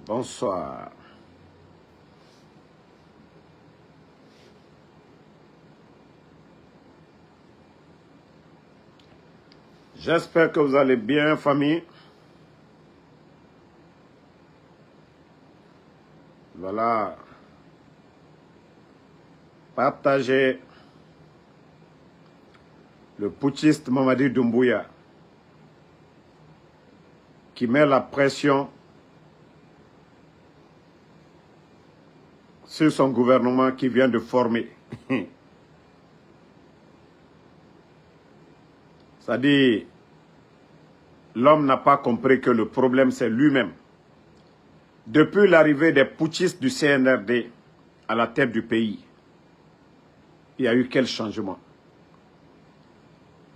Bonsoir. J'espère que vous allez bien, famille. Voilà. Partagez le putschiste Mamadi Doumbouya qui met la pression sur son gouvernement qui vient de former. C'est-à-dire, l'homme n'a pas compris que le problème, c'est lui-même. Depuis l'arrivée des putschistes du CNRD à la tête du pays, il y a eu quel changement?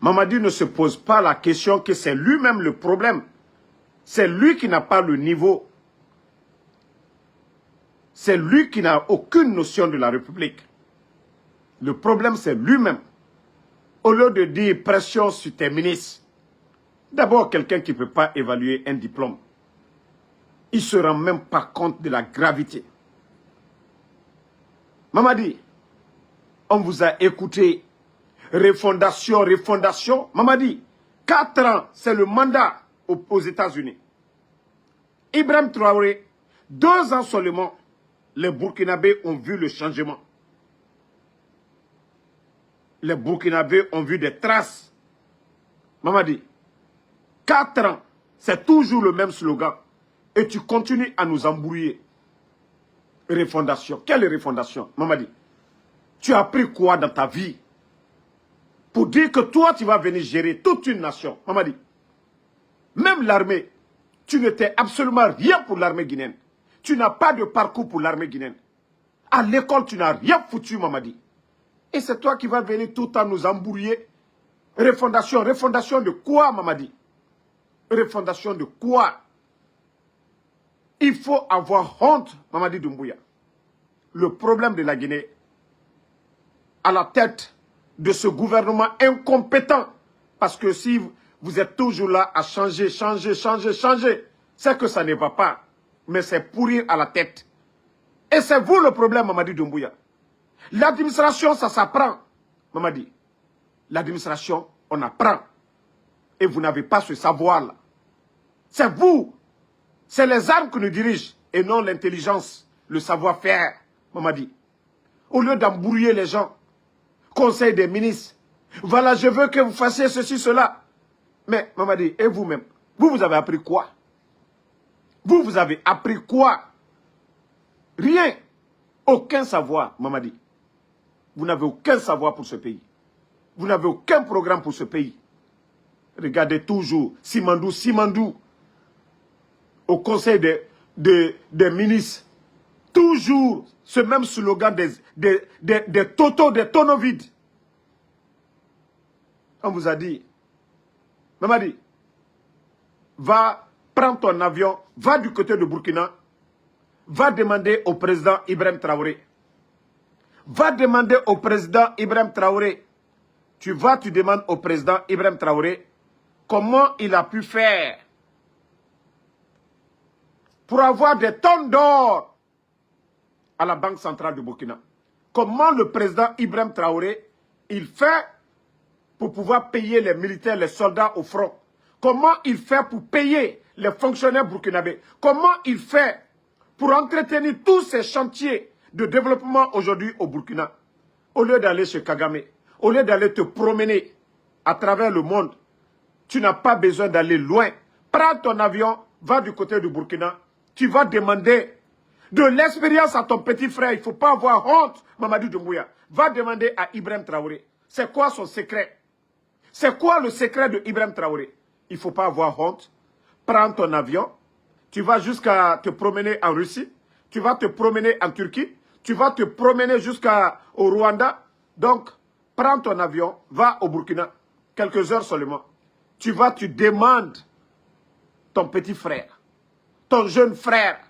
Mamadi ne se pose pas la question que c'est lui-même le problème. C'est lui qui n'a pas le niveau. C'est lui qui n'a aucune notion de la République. Le problème, c'est lui-même. Au lieu de dire pression sur tes ministres, d'abord quelqu'un qui ne peut pas évaluer un diplôme. Il ne se rend même pas compte de la gravité. Mamadi, on vous a écouté. Refondation, refondation. Mamadi, 4 ans, c'est le mandat aux États-Unis. Ibrahim Traoré, 2 ans seulement, les Burkinabés ont vu le changement. Les Burkinabés ont vu des traces. Mamadi, 4 ans, c'est toujours le même slogan. Et tu continues à nous embrouiller. Refondation. Quelle refondation, Mamadi? Tu as appris quoi dans ta vie pour dire que toi, tu vas venir gérer toute une nation? Mamadi, même l'armée, tu n'étais absolument rien pour l'armée guinéenne. Tu n'as pas de parcours pour l'armée guinéenne. À l'école, tu n'as rien foutu, Mamadi. Et c'est toi qui vas venir tout le temps nous embrouiller. Refondation. Refondation de quoi, Mamadi? Refondation de quoi? Il faut avoir honte, Mamadi Doumbouya. Le problème de la Guinée, à la tête de ce gouvernement incompétent, parce que si vous êtes toujours là à changer, c'est que ça ne va pas, mais c'est pourrir à la tête. Et c'est vous le problème, Mamadi Doumbouya. L'administration, ça s'apprend, Mamadi. L'administration, on apprend. Et vous n'avez pas ce savoir-là. C'est vous. C'est les armes qui nous dirigent et non l'intelligence, le savoir-faire, Mamadi. Au lieu d'embrouiller les gens, conseil des ministres, voilà, je veux que vous fassiez ceci, cela. Mais, Mamadi, et vous-même, vous avez appris quoi? Vous avez appris quoi? Rien. Aucun savoir, Mamadi. Vous n'avez aucun savoir pour ce pays. Vous n'avez aucun programme pour ce pays. Regardez toujours Simandou, au conseil des ministres. Toujours ce même slogan des totos, des tonneaux vides. On vous a dit, Mamadi, va prendre ton avion, va du côté de Burkina, va demander au président Ibrahim Traoré. Va demander au président Ibrahim Traoré. Tu demandes au président Ibrahim Traoré comment il a pu faire pour avoir des tonnes d'or à la Banque centrale du Burkina. Comment le président Ibrahim Traoré, il fait pour pouvoir payer les militaires, les soldats au front. Comment il fait pour payer les fonctionnaires burkinabés. Comment il fait pour entretenir tous ces chantiers de développement aujourd'hui au Burkina. Au lieu d'aller chez Kagame, au lieu d'aller te promener à travers le monde, tu n'as pas besoin d'aller loin. Prends ton avion, va du côté du Burkina. Tu vas demander de l'expérience à ton petit frère. Il ne faut pas avoir honte, Mamadi Doumbouya. Va demander à Ibrahim Traoré. C'est quoi son secret? C'est quoi le secret de Ibrahim Traoré? Il ne faut pas avoir honte. Prends ton avion. Tu vas jusqu'à te promener en Russie. Tu vas te promener en Turquie. Tu vas te promener jusqu'au Rwanda. Donc, prends ton avion. Va au Burkina. Quelques heures seulement. Tu demandes ton petit frère, ton jeune frère,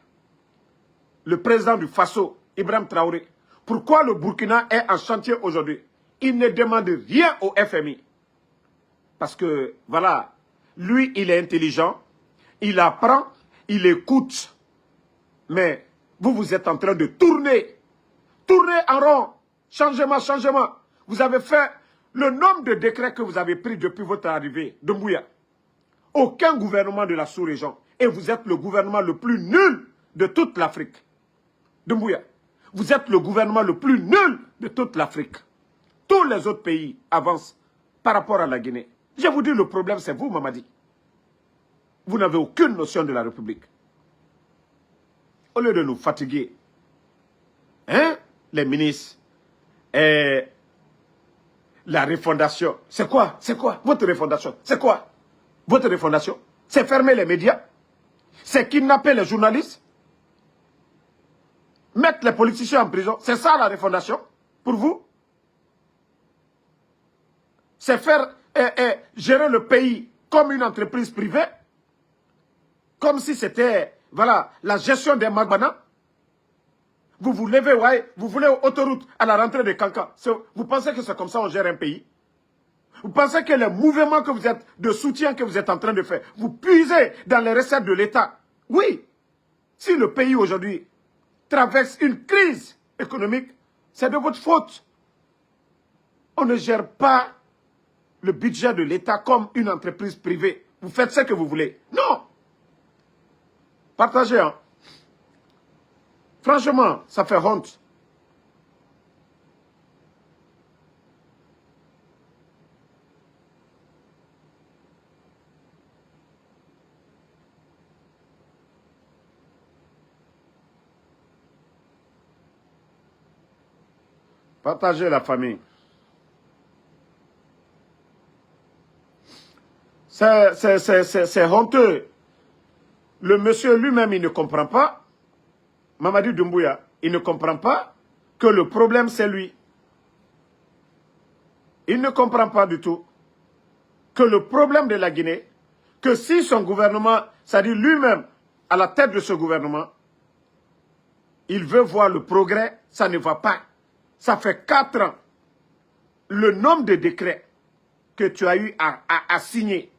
le président du Faso, Ibrahim Traoré. Pourquoi le Burkina est en chantier aujourd'hui? Il ne demande rien au FMI. Parce que, voilà, lui, il est intelligent, il apprend, il écoute. Mais vous, vous êtes en train de tourner en rond. Changement, changement. Vous avez fait le nombre de décrets que vous avez pris depuis votre arrivée de Doumbouya. Aucun gouvernement de la sous-région. Et vous êtes le gouvernement le plus nul de toute l'Afrique. Doumbouya, vous êtes le gouvernement le plus nul de toute l'Afrique. Tous les autres pays avancent par rapport à la Guinée. Je vous dis, le problème, c'est vous, Mamadi. Vous n'avez aucune notion de la République. Au lieu de nous fatiguer, hein, les ministres, et la refondation, c'est quoi? C'est quoi votre refondation? C'est quoi votre refondation? C'est fermer les médias? C'est kidnapper les journalistes? Mettre les politiciens en prison? C'est ça la refondation pour vous? C'est faire gérer le pays comme une entreprise privée? Comme si c'était, voilà, la gestion des Magbana? Vous vous levez, ouais, vous voulez autoroute à la rentrée de Cancan. Vous pensez que c'est comme ça on gère un pays? Vous pensez que les mouvements que vous êtes, de soutien que vous êtes en train de faire, vous puisez dans les recettes de l'État? Oui. Si le pays aujourd'hui traverse une crise économique, c'est de votre faute. On ne gère pas le budget de l'État comme une entreprise privée. Vous faites ce que vous voulez. Non. Partagez, hein. Franchement, ça fait honte. Partagez la famille. C'est honteux. Le monsieur lui-même, il ne comprend pas. Mamadi Doumbouya, il ne comprend pas que le problème, c'est lui. Il ne comprend pas du tout que le problème de la Guinée, que si son gouvernement, c'est-à-dire lui-même, à la tête de ce gouvernement, il veut voir le progrès, ça ne va pas. Ça fait 4 ans. Le nombre de décrets que tu as eu à signer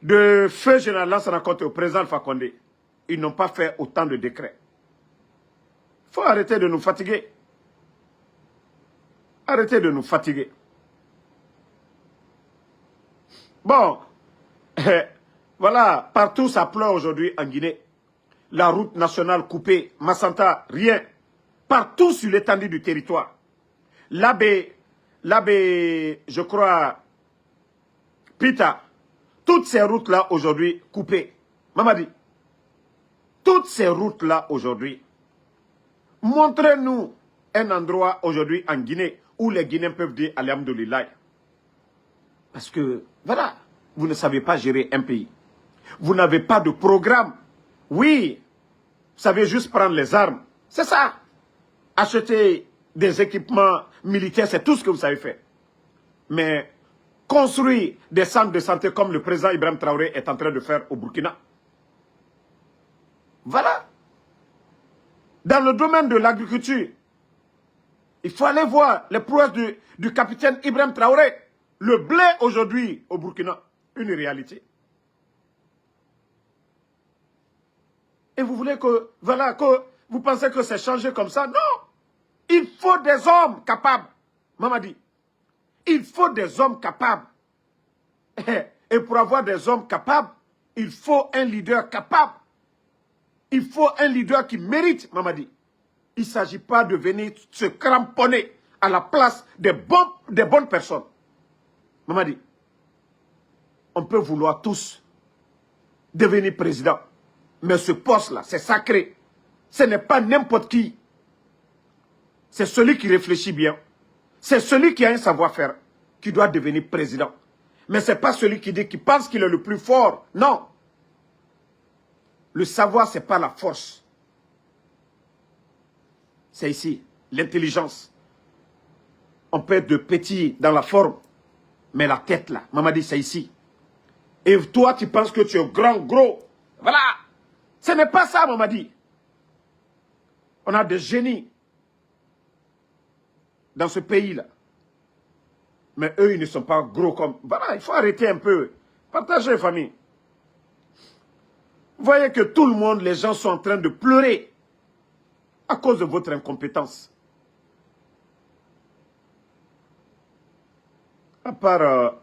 de feu général Lansana Conté au président Alpha Condé, ils n'ont pas fait autant de décrets. Il faut arrêter de nous fatiguer. Arrêtez de nous fatiguer. Bon, voilà, partout ça pleure aujourd'hui en Guinée. La route nationale coupée, Massanta, rien. Partout sur l'étendue du territoire. L'abbé, je crois, Pita, toutes ces routes-là aujourd'hui coupées. Mamadi, toutes ces routes-là aujourd'hui, montrez-nous un endroit aujourd'hui en Guinée où les Guinéens peuvent dire Alhamdoulilah. Parce que, voilà, vous ne savez pas gérer un pays. Vous n'avez pas de programme. Oui, vous savez juste prendre les armes. C'est ça. Acheter des équipements militaires, c'est tout ce que vous savez faire. Mais construire des centres de santé comme le président Ibrahim Traoré est en train de faire au Burkina. Voilà. Dans le domaine de l'agriculture, il faut aller voir les prouesses du capitaine Ibrahim Traoré. Le blé aujourd'hui au Burkina, une réalité. Et vous voulez que, voilà, que vous pensez que c'est changé comme ça? Non. Il faut des hommes capables. Mamadi, il faut des hommes capables. Et pour avoir des hommes capables, il faut un leader capable. Il faut un leader qui mérite, Mamadi. Il ne s'agit pas de venir se cramponner à la place des bonnes personnes. Mamadi, on peut vouloir tous devenir président. Mais ce poste-là, c'est sacré. Ce n'est pas n'importe qui. C'est celui qui réfléchit bien. C'est celui qui a un savoir-faire qui doit devenir président. Mais ce n'est pas celui qui pense qu'il est le plus fort. Non. Le savoir, ce n'est pas la force. C'est ici, l'intelligence. On peut être de petit dans la forme, mais la tête là, Mamadi, c'est ici. Et toi, tu penses que tu es grand, gros. Voilà. Ce n'est pas ça, Mamadi. On a des génies dans ce pays-là. Mais eux, ils ne sont pas gros comme... Voilà, il faut arrêter un peu. Partagez, famille. Vous voyez que tout le monde, les gens sont en train de pleurer à cause de votre incompétence. À part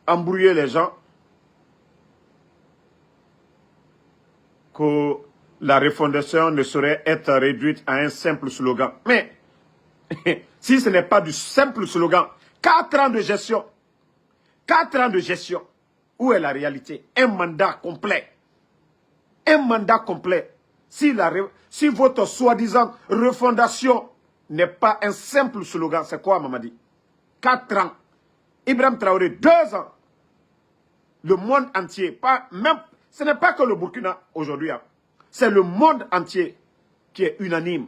embrouiller les gens, que la refondation ne saurait être réduite à un simple slogan. Mais, si ce n'est pas du simple slogan, 4 ans de gestion, 4 ans de gestion, où est la réalité? Un mandat complet. Un mandat complet. Si votre soi-disant refondation n'est pas un simple slogan, c'est quoi, Mamadi? 4 ans. Ibrahim Traoré, 2 ans. Le monde entier, ce n'est pas que le Burkina aujourd'hui, hein. C'est le monde entier qui est unanime.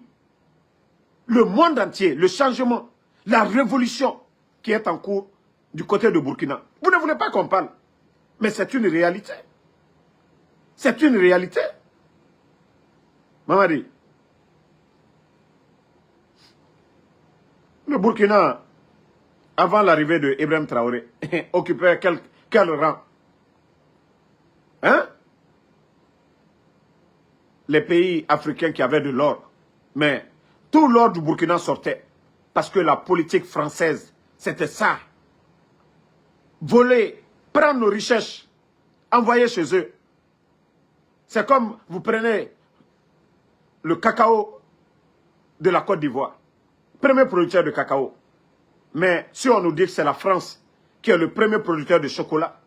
Le monde entier, le changement, la révolution qui est en cours du côté de Burkina. Vous ne voulez pas qu'on parle, mais c'est une réalité. C'est une réalité. Mamadi, le Burkina, avant l'arrivée de Ibrahim Traoré, occupait quel rang? Hein? Les pays africains qui avaient de l'or. Mais tout l'or du Burkina sortait. Parce que la politique française, c'était ça. Voler, prendre nos richesses, envoyer chez eux. C'est comme vous prenez le cacao de la Côte d'Ivoire. Premier producteur de cacao. Mais si on nous dit que c'est la France qui est le premier producteur de chocolat,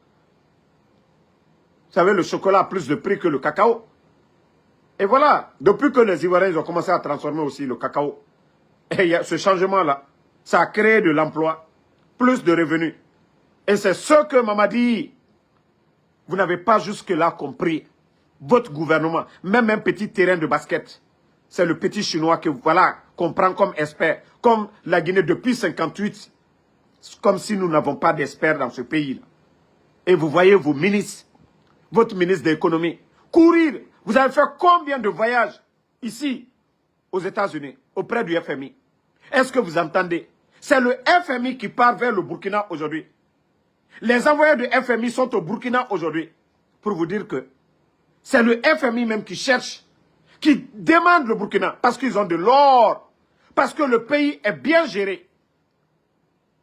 vous savez, le chocolat a plus de prix que le cacao. Et voilà, depuis que les Ivoiriens ont commencé à transformer aussi le cacao, et il y a ce changement-là, ça a créé de l'emploi, plus de revenus. Et c'est ce que Mamadi, vous n'avez pas jusque-là compris. Votre gouvernement, même un petit terrain de basket, c'est le petit chinois que voilà, qu'on prend comme expert, comme la Guinée depuis 1958, comme si nous n'avons pas d'experts dans ce pays-là. Et vous voyez vos ministres, votre ministre de l'économie, courir. Vous avez fait combien de voyages ici, aux États-Unis, auprès du FMI? Est-ce que vous entendez? C'est le FMI qui part vers le Burkina aujourd'hui. Les envoyés du FMI sont au Burkina aujourd'hui. Pour vous dire que c'est le FMI même qui cherche, qui demande le Burkina, parce qu'ils ont de l'or, parce que le pays est bien géré.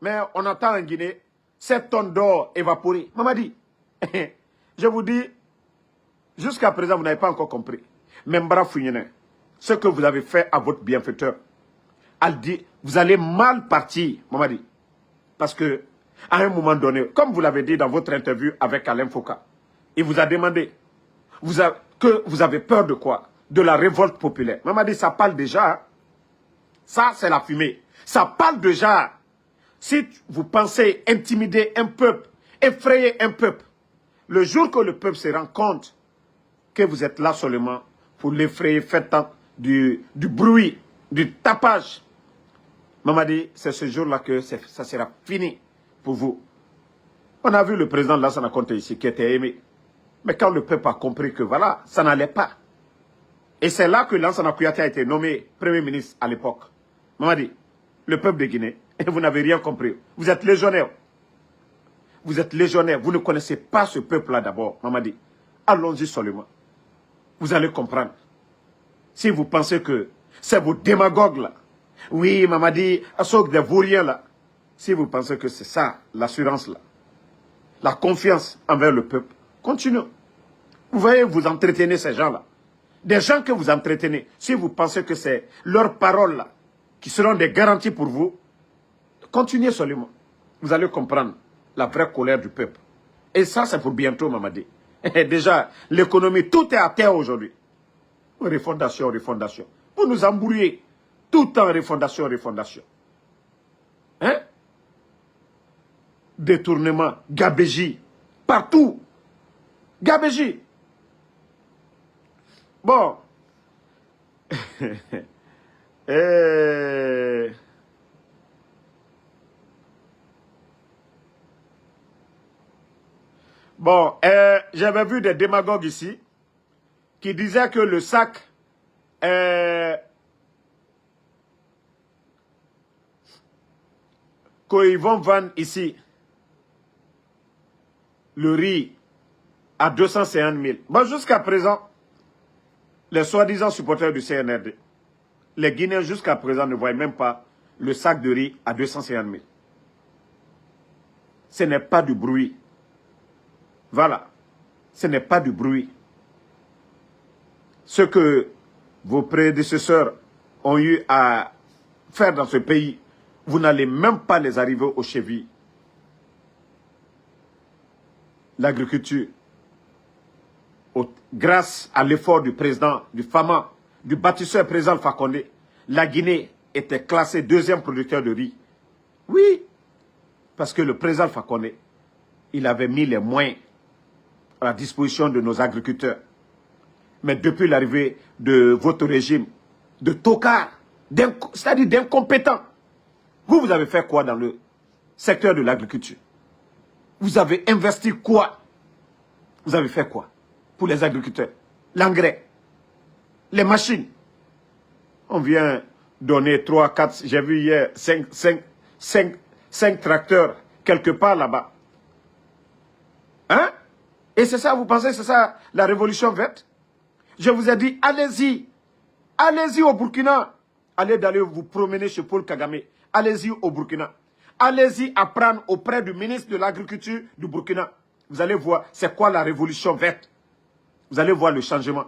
Mais on entend en Guinée 7 tonnes d'or évaporées. Mamadi, je vous dis, jusqu'à présent, vous n'avez pas encore compris. Membra Founyene, ce que vous avez fait à votre bienfaiteur, elle dit, vous allez mal partir, Mamadi. Parce que, à un moment donné, comme vous l'avez dit dans votre interview avec Alain Foucault, il vous a demandé, que vous avez peur de quoi? De la révolte populaire. Mamadi, ça parle déjà. Ça, c'est la fumée. Ça parle déjà. Si vous pensez intimider un peuple, effrayer un peuple, le jour que le peuple se rend compte que vous êtes là seulement pour l'effrayer, faites du bruit, du tapage. Mamadi, c'est ce jour-là que ça sera fini pour vous. On a vu le président Lassana Conté ici qui était aimé. Mais quand le peuple a compris que voilà, ça n'allait pas. Et c'est là que Lansana Kouyaté a été nommé Premier ministre à l'époque. Mamadi, le peuple de Guinée, et vous n'avez rien compris. Vous êtes légionnaire. Vous êtes légionnaire. Vous ne connaissez pas ce peuple-là d'abord. Mamadi, allons-y seulement. Vous allez comprendre. Si vous pensez que c'est vos démagogues là. Oui, Mamadi, Assog des vauriens là. Si vous pensez que c'est ça, l'assurance là. La confiance envers le peuple. Continuez. Vous voyez, vous entretenez ces gens-là. Des gens que vous entretenez, si vous pensez que c'est leurs paroles là, qui seront des garanties pour vous, continuez seulement. Vous allez comprendre la vraie colère du peuple. Et ça, c'est pour bientôt, Mamadi. Et déjà, l'économie, tout est à terre aujourd'hui. Refondation, refondation. Vous nous embrouillez. Tout le temps, refondation, refondation. Hein? Détournement, gabégie, partout. Gabégie. Bon. Bon, j'avais vu des démagogues ici qui disaient que le sac qu'ils vont vendre ici, le riz à 250 000. Bon, jusqu'à présent, les soi-disant supporters du CNRD, les Guinéens jusqu'à présent ne voient même pas le sac de riz à 250 000. Ce n'est pas du bruit. Voilà. Ce n'est pas du bruit. Ce que vos prédécesseurs ont eu à faire dans ce pays, vous n'allez même pas les arriver aux chevilles. L'agriculture, grâce à l'effort du président, du FAMA, du bâtisseur président Alpha Condé, la Guinée était classée deuxième producteur de riz. Oui, parce que le président Alpha Condé, il avait mis les moyens à la disposition de nos agriculteurs. Mais depuis l'arrivée de votre régime, de tocards, c'est-à-dire d'incompétents, vous avez fait quoi dans le secteur de l'agriculture? Vous avez investi quoi? Vous avez fait quoi pour les agriculteurs? L'engrais, les machines. On vient donner 3, 4, j'ai vu hier 5 tracteurs quelque part là-bas. Hein? Et c'est ça, vous pensez que c'est ça la révolution verte? Je vous ai dit, allez-y. Allez-y au Burkina. Allez d'aller vous promener chez Paul Kagame. Allez-y au Burkina. Allez-y apprendre auprès du ministre de l'Agriculture du Burkina. Vous allez voir c'est quoi la révolution verte. Vous allez voir le changement.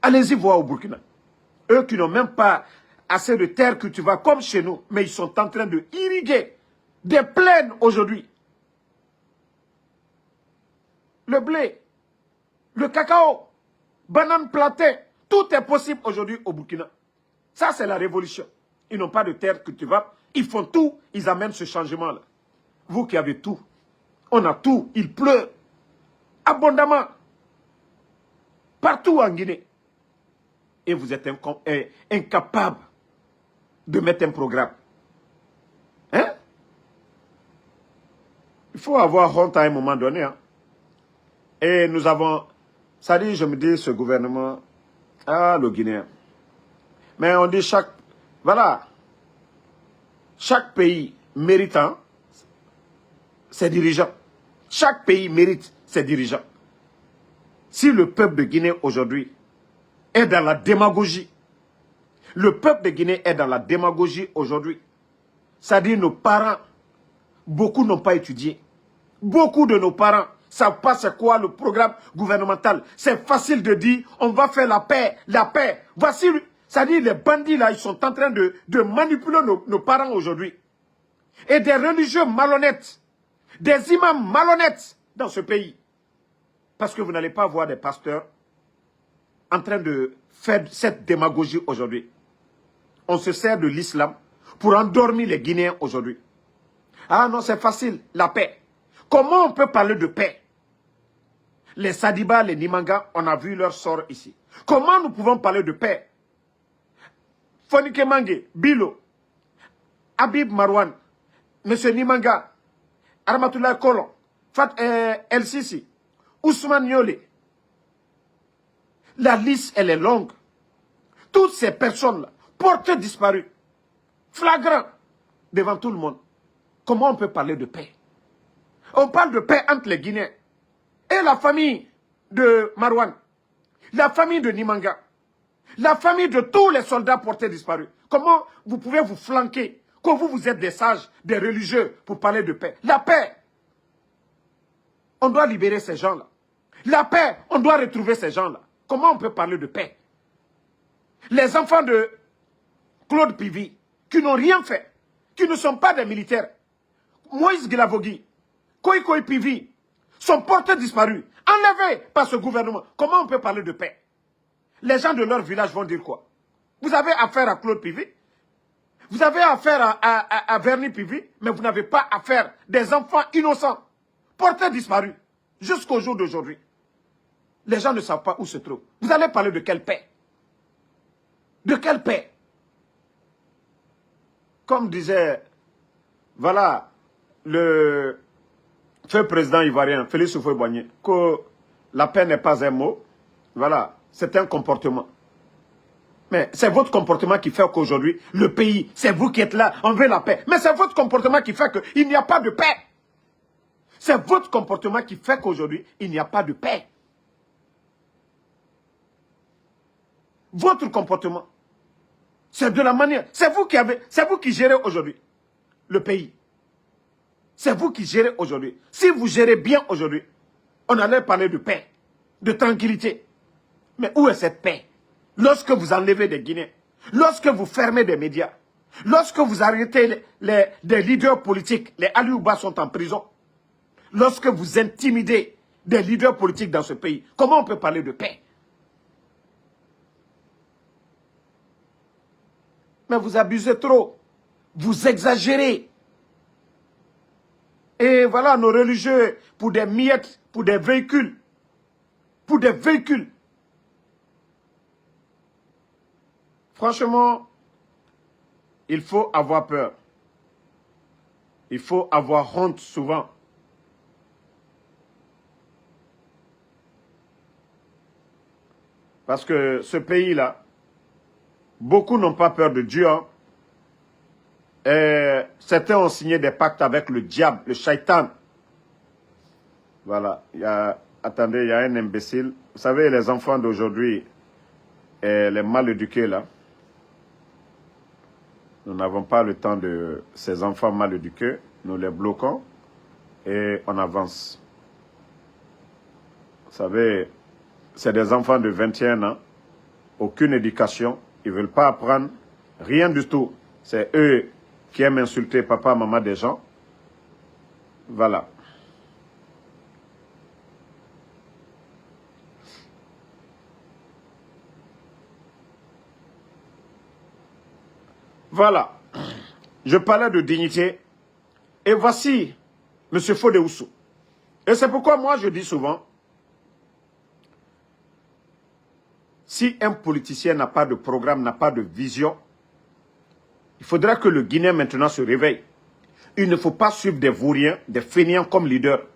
Allez-y voir au Burkina. Eux qui n'ont même pas assez de terre cultivable comme chez nous, mais ils sont en train de irriguer des plaines aujourd'hui. Le blé, le cacao, banane plantain, tout est possible aujourd'hui au Burkina. Ça, c'est la révolution. Ils n'ont pas de terre cultivable. Ils font tout, ils amènent ce changement-là. Vous qui avez tout, on a tout, il pleut abondamment. Partout en Guinée. Et vous êtes incapable de mettre un programme. Hein? Il faut avoir honte à un moment donné. Hein? Et nous avons... Ça dit, je me dis, ce gouvernement... Ah, le Guinéen. Mais on dit chaque... Voilà. Chaque pays méritant ses dirigeants. Chaque pays mérite ses dirigeants. Si le peuple de Guinée aujourd'hui est dans la démagogie, le peuple de Guinée est dans la démagogie aujourd'hui, c'est-à-dire nos parents, beaucoup n'ont pas étudié. Beaucoup de nos parents ne savent pas c'est quoi le programme gouvernemental. C'est facile de dire, on va faire la paix, la paix. Voici, c'est-à-dire les bandits là, ils sont en train de manipuler nos parents aujourd'hui. Et des religieux malhonnêtes, des imams malhonnêtes dans ce pays. Parce que vous n'allez pas voir des pasteurs en train de faire cette démagogie aujourd'hui. On se sert de l'islam pour endormir les Guinéens aujourd'hui. Ah non, c'est facile, la paix. Comment on peut parler de paix? Les Sadiba, les Nimanga, on a vu leur sort ici. Comment nous pouvons parler de paix? Fonike Mange, Bilo, Habib Marwan, M. Nimanga, Armatullah Kolon, El Sisi, Ousmane Yole. La liste, elle est longue. Toutes ces personnes-là, portées disparues, flagrants, devant tout le monde. Comment on peut parler de paix? On parle de paix entre les Guinéens et la famille de Marwan, la famille de Nimanga, la famille de tous les soldats portés disparus. Comment vous pouvez vous flanquer, quand vous êtes des sages, des religieux, pour parler de paix? La paix, on doit libérer ces gens-là. La paix, on doit retrouver ces gens-là. Comment on peut parler de paix? Les enfants de Claude Pivi, qui n'ont rien fait, qui ne sont pas des militaires, Moïse Guilavogui, Koïkoï Pivi, sont portés disparus, enlevés par ce gouvernement. Comment on peut parler de paix? Les gens de leur village vont dire quoi? Vous avez affaire à Claude Pivi, vous avez affaire à Verny Pivi, mais vous n'avez pas affaire des enfants innocents, portés disparus, jusqu'au jour d'aujourd'hui. Les gens ne savent pas où se trouvent. Vous allez parler de quelle paix? De quelle paix? Comme disait, voilà, le feu président ivoirien, Félix Houphouët-Boigny, que la paix n'est pas un mot, voilà, c'est un comportement. Mais c'est votre comportement qui fait qu'aujourd'hui, le pays, c'est vous qui êtes là, on veut la paix. Mais c'est votre comportement qui fait qu'il n'y a pas de paix. C'est votre comportement qui fait qu'aujourd'hui, il n'y a pas de paix. Votre comportement. C'est de la manière. C'est vous qui gérez aujourd'hui le pays. C'est vous qui gérez aujourd'hui. Si vous gérez bien aujourd'hui, on allait parler de paix, de tranquillité. Mais où est cette paix? Lorsque vous enlevez des Guinéens, lorsque vous fermez des médias, lorsque vous arrêtez des leaders politiques, les Aliouba sont en prison, lorsque vous intimidez des leaders politiques dans ce pays, comment on peut parler de paix? Mais vous abusez trop, vous exagérez. Et voilà nos religieux pour des miettes, pour des véhicules. Pour des véhicules. Franchement, il faut avoir peur. Il faut avoir honte souvent. Parce que ce pays-là, beaucoup n'ont pas peur de Dieu. Hein. Et certains ont signé des pactes avec le diable, le shaitan. Voilà. Attendez, il y a un imbécile. Vous savez, les enfants d'aujourd'hui, les mal éduqués là, nous n'avons pas le temps de ces enfants mal éduqués. Nous les bloquons et on avance. Vous savez, c'est des enfants de 21 ans, aucune éducation, ils ne veulent pas apprendre, rien du tout. C'est eux qui aiment insulter papa, maman des gens. Voilà. Voilà. Je parlais de dignité. Et voici M. Fodé-Oussou. Et c'est pourquoi moi je dis souvent, si un politicien n'a pas de programme, n'a pas de vision, il faudra que le Guinéen maintenant se réveille. Il ne faut pas suivre des vauriens, des fainéants comme leader.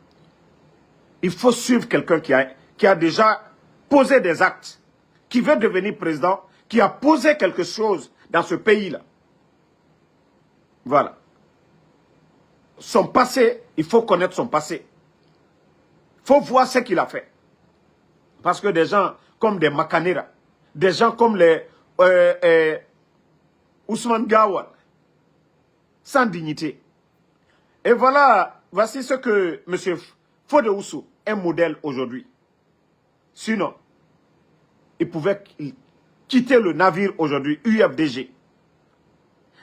Il faut suivre quelqu'un qui a déjà posé des actes, qui veut devenir président, qui a posé quelque chose dans ce pays-là. Voilà. Son passé, il faut connaître son passé. Il faut voir ce qu'il a fait. Parce que des gens comme des Makanera, des gens comme les Ousmane Gawad, sans dignité. Et voilà, voici ce que M. Fodé-Oussou est modèle aujourd'hui. Sinon, il pouvait quitter le navire aujourd'hui, UFDG.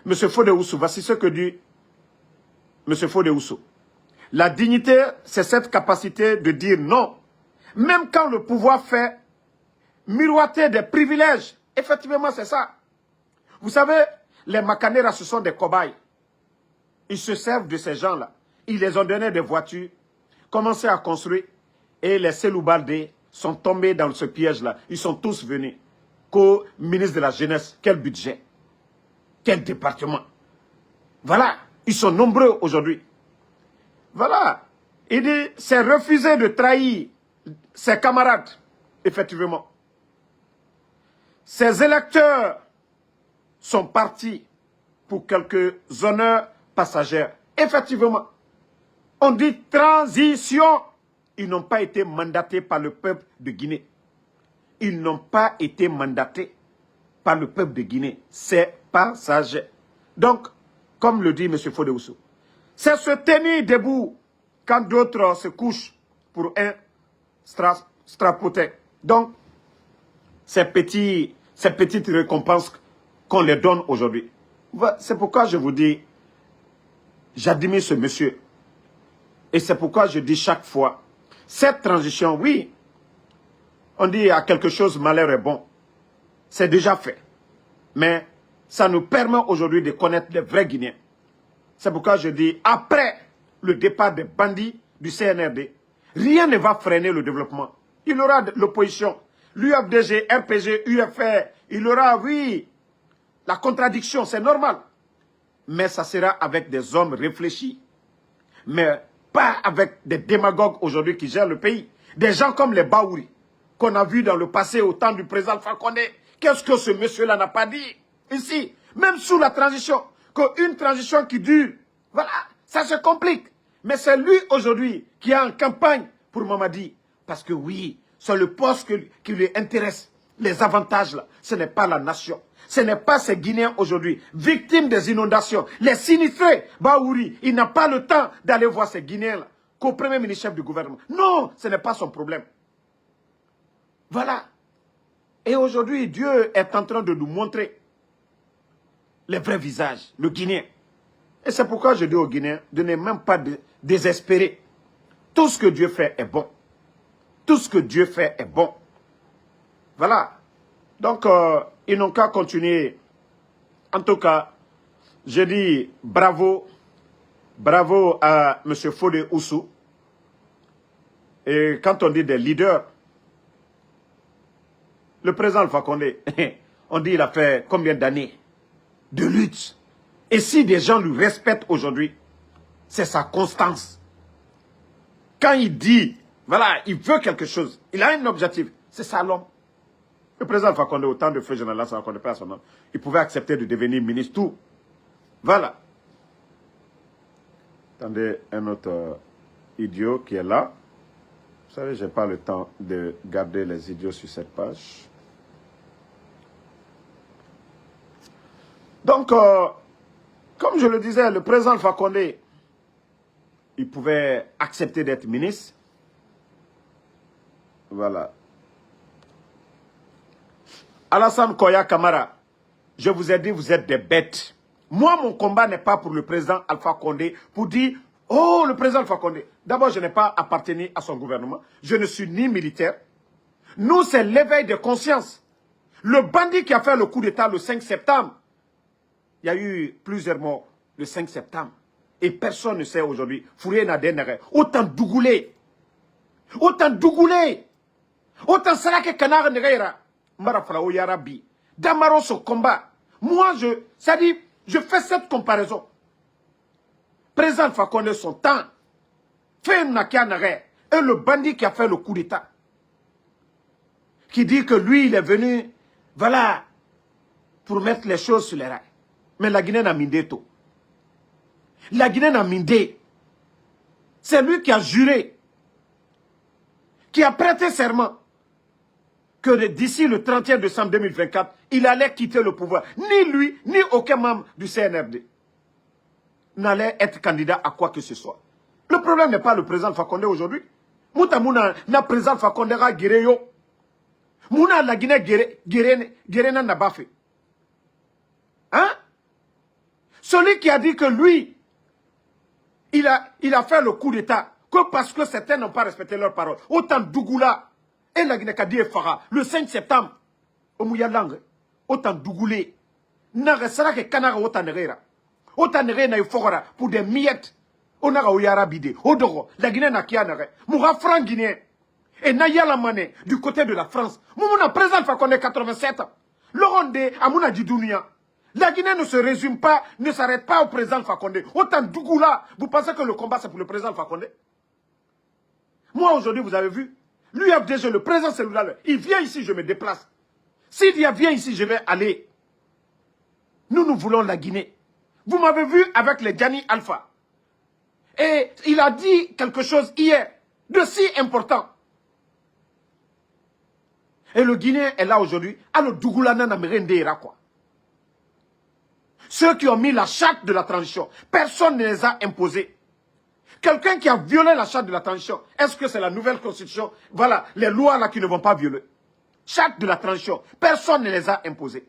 M. Fodé-Oussou, voici ce que dit M. Fodé-Oussou. La dignité, c'est cette capacité de dire non. Même quand le pouvoir fait miroiter des privilèges. Effectivement, c'est ça. Vous savez, les Makanera, ce sont des cobayes. Ils se servent de ces gens-là. Ils les ont donné des voitures, commencé à construire, et les Seloubaldé sont tombés dans ce piège-là. Ils sont tous venus. Qu'au ministre de la Jeunesse, quel budget? Quel département? Voilà, ils sont nombreux aujourd'hui. Voilà, il dit, c'est refuser de trahir ses camarades, effectivement. Ses électeurs sont partis pour quelques honneurs passagers. Effectivement, on dit transition. Ils n'ont pas été mandatés par le peuple de Guinée. Ils n'ont pas été mandatés par le peuple de Guinée. C'est passager. Donc, comme le dit M. Fodé-Oussou, c'est se tenir debout quand d'autres se couchent pour un strapotin. Donc, ces petites récompenses qu'on les donne aujourd'hui. C'est pourquoi je vous dis, j'admire ce monsieur. Et c'est pourquoi je dis chaque fois, cette transition, oui, on dit à quelque chose, malheur est bon. C'est déjà fait. Mais ça nous permet aujourd'hui de connaître les vrais Guinéens. C'est pourquoi je dis, après le départ des bandits du CNRD, rien ne va freiner le développement. Il y aura l'opposition, l'UFDG, RPG, UFR, il y aura, oui, la contradiction, c'est normal. Mais ça sera avec des hommes réfléchis. Mais pas avec des démagogues aujourd'hui qui gèrent le pays. Des gens comme les Baouri, qu'on a vus dans le passé au temps du président Alpha Condé. Qu'est-ce que ce monsieur-là n'a pas dit ici? Même sous la transition, qu'une transition qui dure, voilà, ça se complique. Mais c'est lui aujourd'hui qui est en campagne pour Mamadi. Parce que oui, c'est le poste qui lui intéresse. Les avantages là, ce n'est pas la nation. Ce n'est pas ces Guinéens aujourd'hui, victimes des inondations. Les sinistrés, Baouri, il n'a pas le temps d'aller voir ces Guinéens là, qu'au premier ministre-chef du gouvernement. Non, ce n'est pas son problème. Voilà. Et aujourd'hui, Dieu est en train de nous montrer les vrais visages, le Guinéen. Et c'est pourquoi je dis aux Guinéens de ne même pas désespérer. Tout ce que Dieu fait est bon. Tout ce que Dieu fait est bon. Voilà. Donc, ils n'ont qu'à continuer. En tout cas, je dis bravo. Bravo à M. Fodé Oussou. Et quand on dit des leaders, le président Alpha Condé, on dit il a fait combien d'années de lutte. Et si des gens lui respectent aujourd'hui, c'est sa constance. Quand il dit, voilà, il veut quelque chose, il a un objectif, c'est ça l'homme. Le président Alpha Condé, au temps de feu général, ça ne connaît pas son nom, il pouvait accepter de devenir ministre, tout. Voilà. Attendez, un autre idiot qui est là. Vous savez, je n'ai pas le temps de garder les idiots sur cette page. Donc, comme je le disais, le président Alpha Condé, il pouvait accepter d'être ministre. Voilà. Alassane Koya Kamara, je vous ai dit, vous êtes des bêtes. Moi, mon combat n'est pas pour le président Alpha Condé, pour dire, oh, le président Alpha Condé. D'abord, je n'ai pas appartenu à son gouvernement. Je ne suis ni militaire. Nous, c'est l'éveil de conscience. Le bandit qui a fait le coup d'État le 5 septembre, il y a eu plusieurs morts le 5 septembre. Et personne ne sait aujourd'hui. Fourier Nadenere. Autant dougoulé. Autant dougoulé. Autant salake canard nereira. Marafrao Yarabi. Damaro ce combat. Moi, ça dit, je fais cette comparaison. Président Alpha Condé son temps. Fait Nakianere. Et le bandit qui a fait le coup d'État. Qui dit que lui, il est venu, voilà, pour mettre les choses sur les rails. Mais la Guinée n'a mindé tout. La Guinée n'a mindé. C'est lui qui a juré, qui a prêté serment, que d'ici le 31 décembre 2024, il allait quitter le pouvoir. Ni lui, ni aucun membre du CNRD n'allait être candidat à quoi que ce soit. Le problème n'est pas le président Alpha Condé aujourd'hui. Moutamouna n'a président Alpha Condé à Guéréo. Mouna la Guinée Guéréna n'a pas fait. Hein? Celui qui a dit que lui, il a fait le coup d'État que parce que certains n'ont pas respecté leurs paroles. Autant Dougoula et la Guinée-Kadi et Farah, le 5 septembre, au Mouyalang, autant Dougoulé, n'a resté que Kanara autant Nerera. Autant Nerera n'a eu Fogara pour des miettes. On a Ouyara Bidé, Odoro, la Guinée n'a qu'à Nere. Moura franc guinéen. Et Naya Lamane, du côté de la France. Moumouna présente Fakonde 87 ans. Laurent Amouna Didounia. La Guinée ne se résume pas, ne s'arrête pas au président Fakonde. Autant Dougoula, vous pensez que le combat c'est pour le président Fakonde? Moi aujourd'hui, vous avez vu, l'UFDG, le président cellulaire, il vient ici, je me déplace. S'il vient ici, je vais aller. Nous voulons la Guinée. Vous m'avez vu avec les Djani Alpha. Et il a dit quelque chose hier de si important. Et le Guinéen est là aujourd'hui. Alors Dougoulana n'a rien quoi. Ceux qui ont mis la charte de la transition, personne ne les a imposés. Quelqu'un qui a violé la charte de la transition, est-ce que c'est la nouvelle constitution? Voilà, les lois là qui ne vont pas violer. Charte de la transition, personne ne les a imposées.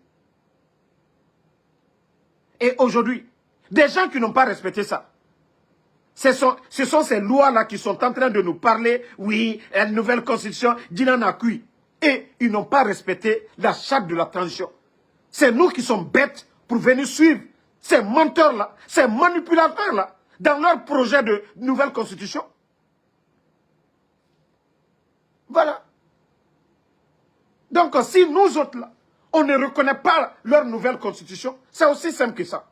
Et aujourd'hui, des gens qui n'ont pas respecté ça, ce sont ces lois-là qui sont en train de nous parler, oui, la nouvelle constitution, Dinanakui. Et ils n'ont pas respecté la charte de la transition. C'est nous qui sommes bêtes pour venir suivre ces menteurs-là, ces manipulateurs-là, dans leur projet de nouvelle constitution. Voilà. Donc, si nous autres, là, on ne reconnaît pas leur nouvelle constitution, c'est aussi simple que ça.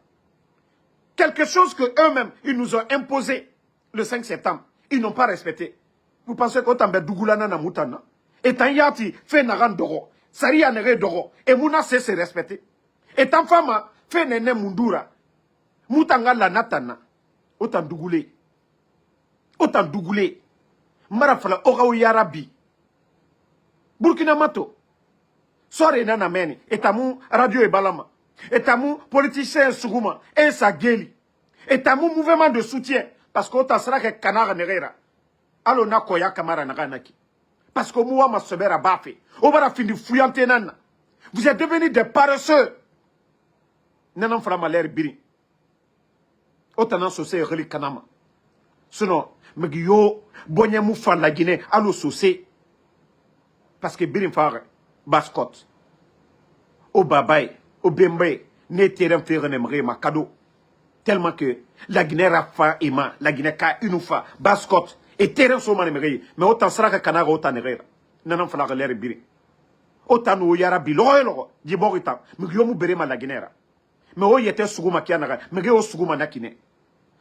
Quelque chose qu'eux-mêmes, ils nous ont imposé le 5 septembre, ils n'ont pas respecté. Vous pensez qu'autant de Dougoulana na Moutana, et Tanyati fait Naran Doro, Saria Nere Doro, et Mouna sait se respecter. Et Tanfama fait Nene Mundura, Moutanga la Natana, autant Dougoulé. Autant dougoulé. Marafala, Oraou Yarabi. Burkina Mato. Sore nana meni. Etamou radio et balama. Etamou politicien Sougouma. Et sa guéli. Etamou mouvement de soutien. Parce que autant sera que canard nerera. Alo na koya kamara naganaki. Parce que moi ma sebera bafé. Obara fini fouillante nana. Vous êtes devenus des paresseux. Nanan fera l'air biri. Autant sosé reli kanama. Sinon, Megyo, Bonyamou fa la Guinée, allo sosé. Parce que birin fare, bascot. Au babay, au bembe, ne terrain faire un ma cadeau. Tellement que la Guinée rafa ima, la Guinée ka une fois, bascot, et terrain soma nemere. Mais autant sera que canard autant nerera. Nanan fera l'air biri. Autant nous yara bilo, diborita, Megyo mou bere ma la Guinée. Mais oh yete Sougouma kianaga, Megyo Sougouma nakine.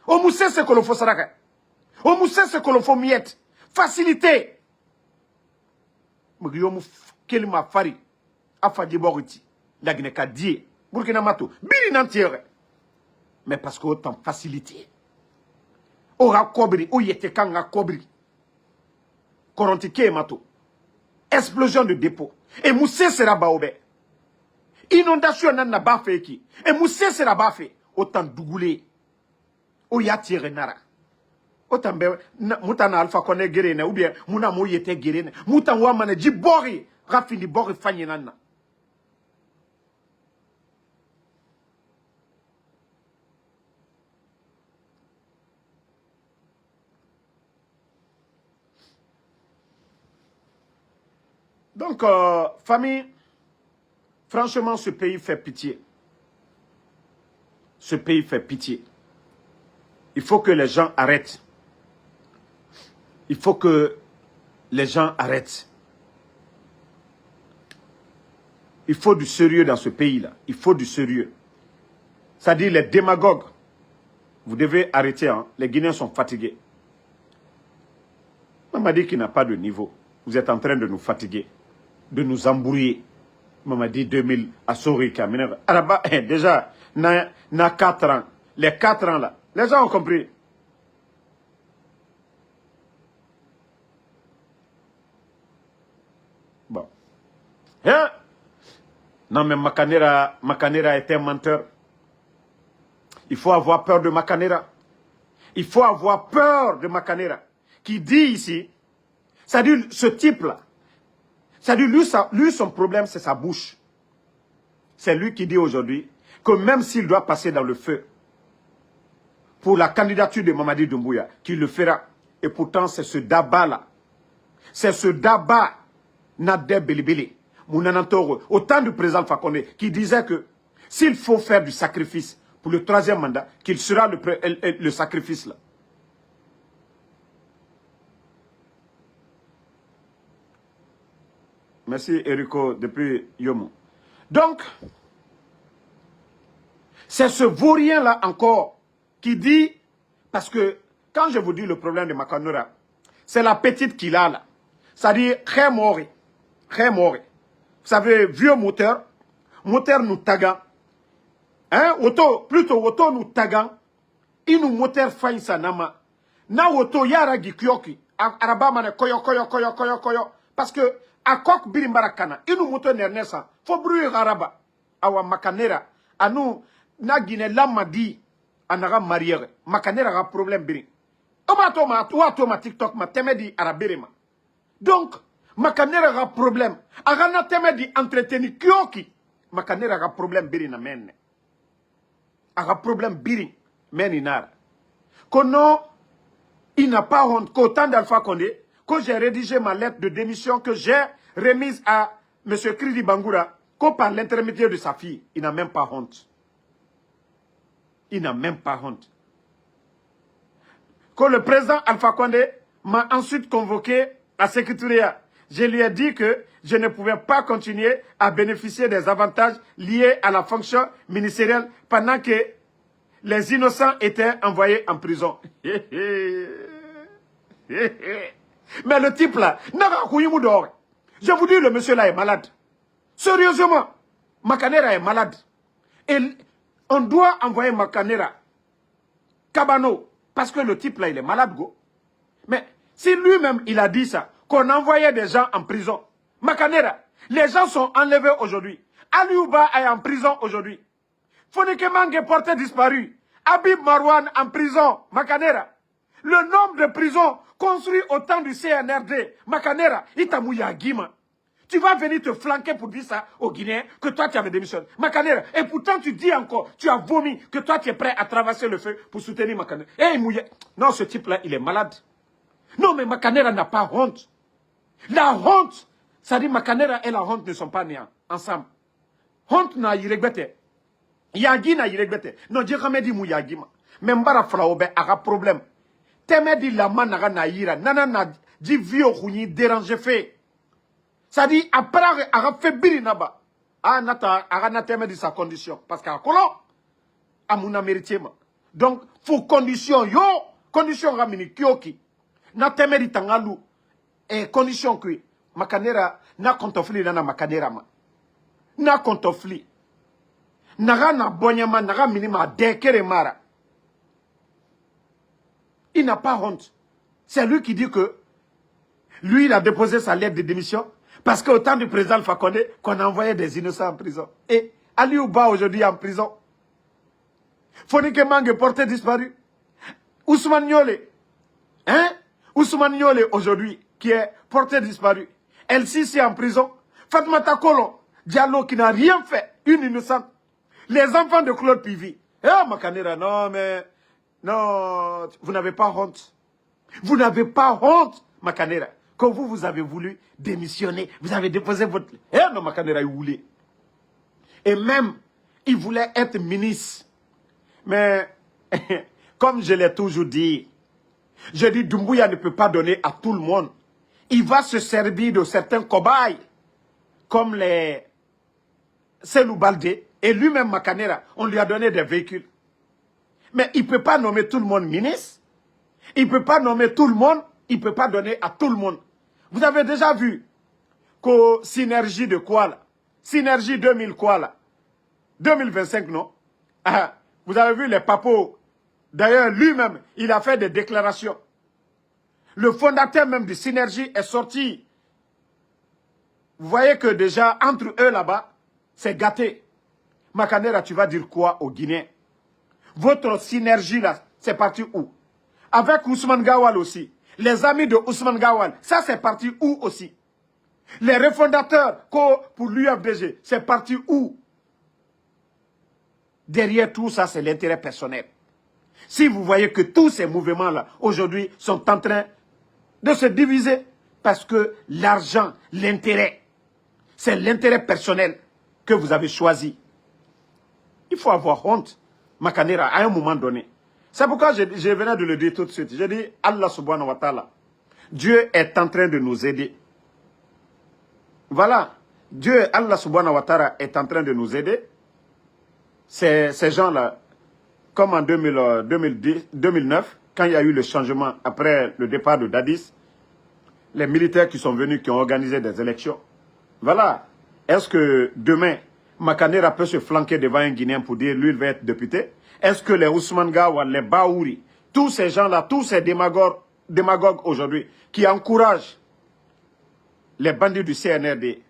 Oh moussé c'est que l'on faut saraka. Oh moussé c'est que l'on faut miette. Facilité. Megyo kelima fari. Afa diboriti. La Guinée ka die. Burkina Mato. Biri nantiere. Mais parce que autant facilité. Ora kobri. O yete kanga kobri. Koronti mato. Explosion de dépôt. Et moussé sera baobé. Inondation nan na ba feki. Et moussé sera ba fait. Autant dougoulé. O yatire nara. Autant be mutana alpha kone gerene ou bien muna mo yete gerene. Mutan wa mane ji bori. Rafini bori fanyi nana. Donc, famille, franchement, ce pays fait pitié. Ce pays fait pitié. Il faut que les gens arrêtent. Il faut que les gens arrêtent. Il faut du sérieux dans ce pays-là. Il faut du sérieux. C'est-à-dire les démagogues. Vous devez arrêter. Hein. Les Guinéens sont fatigués. Mamadi qui n'a pas de niveau. Vous êtes en train de nous fatiguer. De nous embrouiller. Mamadi 2000 à Sorika. Araba, déjà, na 4 ans. Les 4 ans là. Les gens ont compris. Bon. Hein? Non, mais Makanera est un menteur. Il faut avoir peur de Makanera. Il faut avoir peur de Makanera. Qui dit ici, c'est-à-dire ce type-là, c'est-à-dire lui, son problème, c'est sa bouche. C'est lui qui dit aujourd'hui que même s'il doit passer dans le feu, pour la candidature de Mamadi Doumbouya, qu'il le fera. Et pourtant, c'est ce Daba-là. C'est ce Daba, Nadeb Belibeli, Mounanantoro, au temps du président Fakonde, qui disait que s'il faut faire du sacrifice pour le 3e mandat, qu'il sera le sacrifice là. Merci Eriko depuis Yomo. Donc, c'est ce vaurien-là encore qui dit, parce que quand je vous dis le problème de Makanora, c'est la petite qu'il a là. C'est-à-dire, très mort. Vous savez, vieux moteur nous taga. Hein, plutôt auto nous taga. Il nous moteur faille sa nama. Na auto yara gikyoki. Araba mane koyo. Parce que, à kok birimbarakana, il nous moteur nernesa. Faut bruire araba. Awa makanera. A nous, na guine lamadi. Anaga marière. Makanera a problème biri. Oba ma TikTok ma temedi arabirima. Donc, Makanera a problème. Agana temedi entreteni kyoki. Makanera a problème biri na menne. A problème biri. Meni nara. Kono, il n'a pas honte. Qu'autant d'Alpha Condé, que j'ai rédigé ma lettre de démission que j'ai remise à M. Kridi Bangoura, qu'on par l'intermédiaire de sa fille, il n'a même pas honte. Il n'a même pas honte. Quand le président Alpha Condé m'a ensuite convoqué à Sécuritaire, je lui ai dit que je ne pouvais pas continuer à bénéficier des avantages liés à la fonction ministérielle pendant que les innocents étaient envoyés en prison. Mais le type là, je vous dis, le monsieur là est malade. Sérieusement, Makanera est malade. Et on doit envoyer Makanera, Kabano, parce que le type là, il est malade, go. Mais si lui-même, il a dit ça, qu'on envoyait des gens en prison, Makanera, les gens sont enlevés aujourd'hui. Aliouba est en prison aujourd'hui. Fonike Mange porté disparu. Habib Marwan en prison. Makanera. Le nombre de prisons construites au temps du CNRD. Makanera. Itamouya Guima. Tu vas venir te flanquer pour dire ça aux Guinéens que toi tu avais démissionné. Makanera. Et pourtant tu dis encore, tu as vomi que toi tu es prêt à traverser le feu pour soutenir Makanera. Eh, Mouya. Non, ce type-là, il est malade. Non, mais Makanera n'a pas honte. La honte, ça dit Makanera et la honte ne sont pas nés ensemble. Honte na yiregbete. Yagi na yiregbete. Non, je ramène dit Mouya Guima. Mais Mbara Flaobe a un problème. Teme di lama naga na yira. Nana na di vio kouni dérange fait. Ça dit, après, a fait biri naba. Ah, nata, a teme di sa condition. Parce qu'à Kolo, a mouna mérité. Donc, faut condition, yo, condition ramini, kyoki. Na teme di tangalu, et condition kui. Makanera, na kontofli na makanera ma. Na kontofli. Naga na bonyama, naga minima, dekere mara. Il n'a pas honte. C'est lui qui dit que lui, il a déposé sa lettre de démission parce qu'au temps du président Alpha Condé, qu'on envoyait des innocents en prison. Et Aliouba aujourd'hui est en prison. Fonike Mange porté disparu. Ousmane Niolé. Hein? Ousmane Niolé aujourd'hui qui est porté disparu. El Sisi en prison. Fatmata Kolon. Diallo qui n'a rien fait. Une innocente. Les enfants de Claude Pivi. Eh, Makanera, non mais... Non, vous n'avez pas honte. Vous n'avez pas honte, Makanera. Quand vous avez voulu démissionner, vous avez déposé votre... Eh non, Makanera, il voulait. Et même, il voulait être ministre. Mais, comme je l'ai toujours dit, je dis, Doumbouya ne peut pas donner à tout le monde. Il va se servir de certains cobayes, comme les Selou Baldé, et lui-même, Makanera, on lui a donné des véhicules. Mais il ne peut pas nommer tout le monde ministre. Il ne peut pas nommer tout le monde. Il ne peut pas donner à tout le monde. Vous avez déjà vu que Synergie de quoi là? Synergie 2000 quoi là? 2025 non? Ah, vous avez vu les papos. D'ailleurs, lui-même, il a fait des déclarations. Le fondateur même de Synergie est sorti. Vous voyez que déjà, entre eux là-bas, c'est gâté. Makanera, tu vas dire quoi aux Guinéens? Votre synergie là, c'est parti où? Avec Ousmane Gawal aussi. Les amis de Ousmane Gawal, ça c'est parti où aussi? Les refondateurs pour l'UFDG, c'est parti où? Derrière tout ça, c'est l'intérêt personnel. Si vous voyez que tous ces mouvements-là, aujourd'hui, sont en train de se diviser, parce que l'argent, l'intérêt, c'est l'intérêt personnel que vous avez choisi. Il faut avoir honte. Makanera, à un moment donné. C'est pourquoi je venais de le dire tout de suite. Je dis, Allah subhanahu wa ta'ala, Dieu est en train de nous aider. Voilà. Dieu, Allah subhanahu wa ta'ala, est en train de nous aider. Ces gens-là, comme en 2009, quand il y a eu le changement après le départ de Dadis, les militaires qui sont venus, qui ont organisé des élections. Voilà. Est-ce que demain, Makanera peut se flanquer devant un Guinéen pour dire lui il va être député? Est-ce que les Ousmane Gawal, les Baouri, tous ces gens-là, tous ces démagogues aujourd'hui, qui encouragent les bandits du CNRD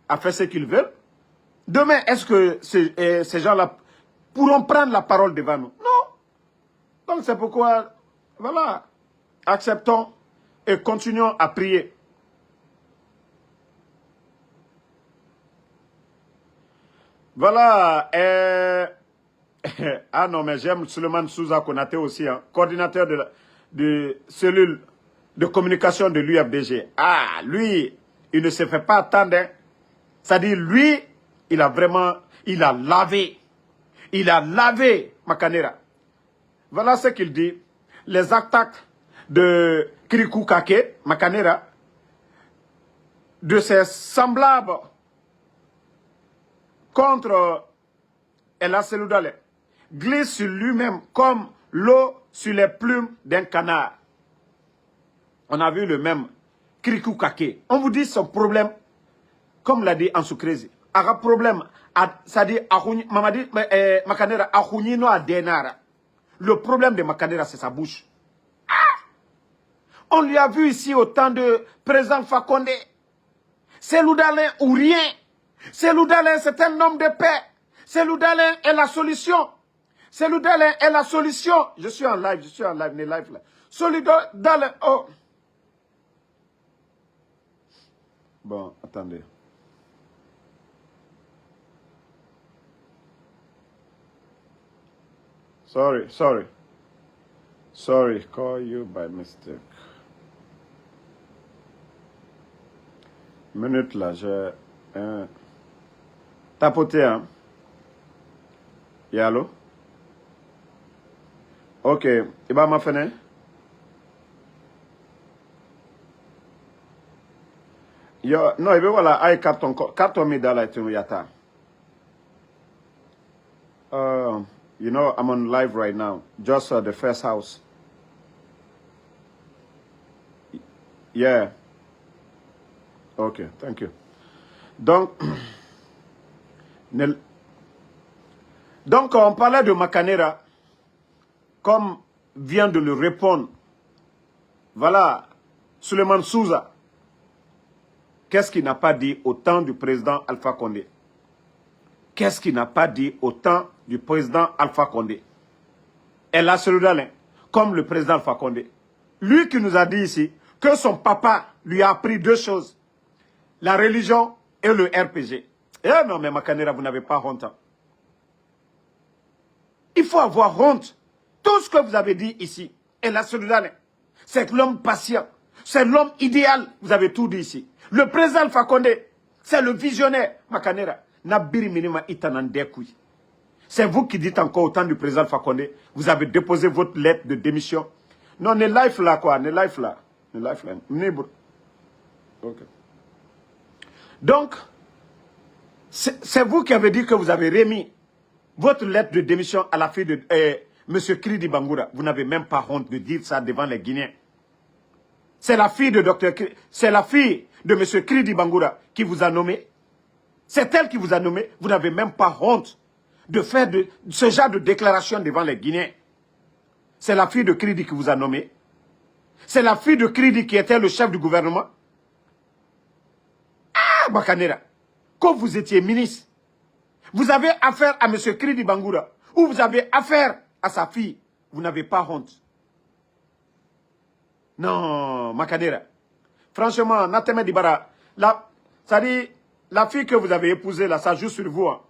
à faire ce qu'ils veulent, demain, est-ce que ces gens-là pourront prendre la parole devant nous? Non. Donc c'est pourquoi, voilà, acceptons et continuons à prier. Voilà. Ah non, mais j'aime Suleiman Souza Konaté aussi, hein, coordinateur de cellule de communication de l'UFDG. Ah, lui, il ne se fait pas attendre. Hein. C'est-à-dire, lui, il a vraiment, il a lavé Makanera. Voilà ce qu'il dit. Les attaques de Kirikou Kake, Makanera, de ses semblables contre Ella Seloudale, glisse sur lui-même comme l'eau sur les plumes d'un canard. On a vu le même Kirikou Kake. On vous dit son problème, comme l'a dit Ansou Krezi. Un problème, c'est-à-dire, Makanera, le problème de Makanera, c'est sa bouche. Ah! On lui a vu ici au temps de président Fakonde. Cellou Dalein ou rien. Cellou Dalein, c'est un homme de paix. Cellou Dalein est la solution. Cellou Dalein est la solution. Je suis en live, les live là. Cellou Dalein, oh. Bon, attendez. Sorry, call you by mistake. Minute là, j'ai tapoté, hein. Yallo? Ok, Iba m'a fait. Yo, non, il veut voilà, aïe carton médaille là, tu yata. You know, I'm on live right now. Just the first house. Yeah. Okay, thank you. Donc, on parlait de Makanera, comme vient de le répondre. Voilà, Suleiman Souza. Qu'est-ce qu'il n'a pas dit au temps du président Alpha Condé? Qu'est-ce qu'il n'a pas dit au temps du président Alpha Condé? Et là, Cellou Dalein, comme le président Alpha Condé. Lui qui nous a dit ici que son papa lui a appris deux choses. La religion et le RPG. Eh non, mais Makanera, vous n'avez pas honte. Il faut avoir honte. Tout ce que vous avez dit ici, et la Cellou Dalein, c'est l'homme patient. C'est l'homme idéal. Vous avez tout dit ici. Le président Alpha Condé, c'est le visionnaire. Makanera, Nabiri Minima Itanandekui. C'est vous qui dites encore au temps du président Alpha Condé, vous avez déposé votre lettre de démission. Non, les life là, quoi. Les life là. Les life là. Ok. Donc, c'est vous qui avez dit que vous avez remis votre lettre de démission à la fille de M. Kridi Bangoura. Vous n'avez même pas honte de dire ça devant les Guinéens. C'est la fille de c'est la fille de M. Kridi Bangoura qui vous a nommé. C'est elle qui vous a nommé. Vous n'avez même pas honte de faire ce genre de déclaration devant les Guinéens. C'est la fille de Kridi qui vous a nommé. C'est la fille de Kridi qui était le chef du gouvernement. Ah, Makanera, quand vous étiez ministre, vous avez affaire à M. Kridi Bangoura, ou vous avez affaire à sa fille, vous n'avez pas honte. Non, Makanera. Franchement, Nateme Dibara, ça dit, la fille que vous avez épousée, là, ça joue sur vous. Hein.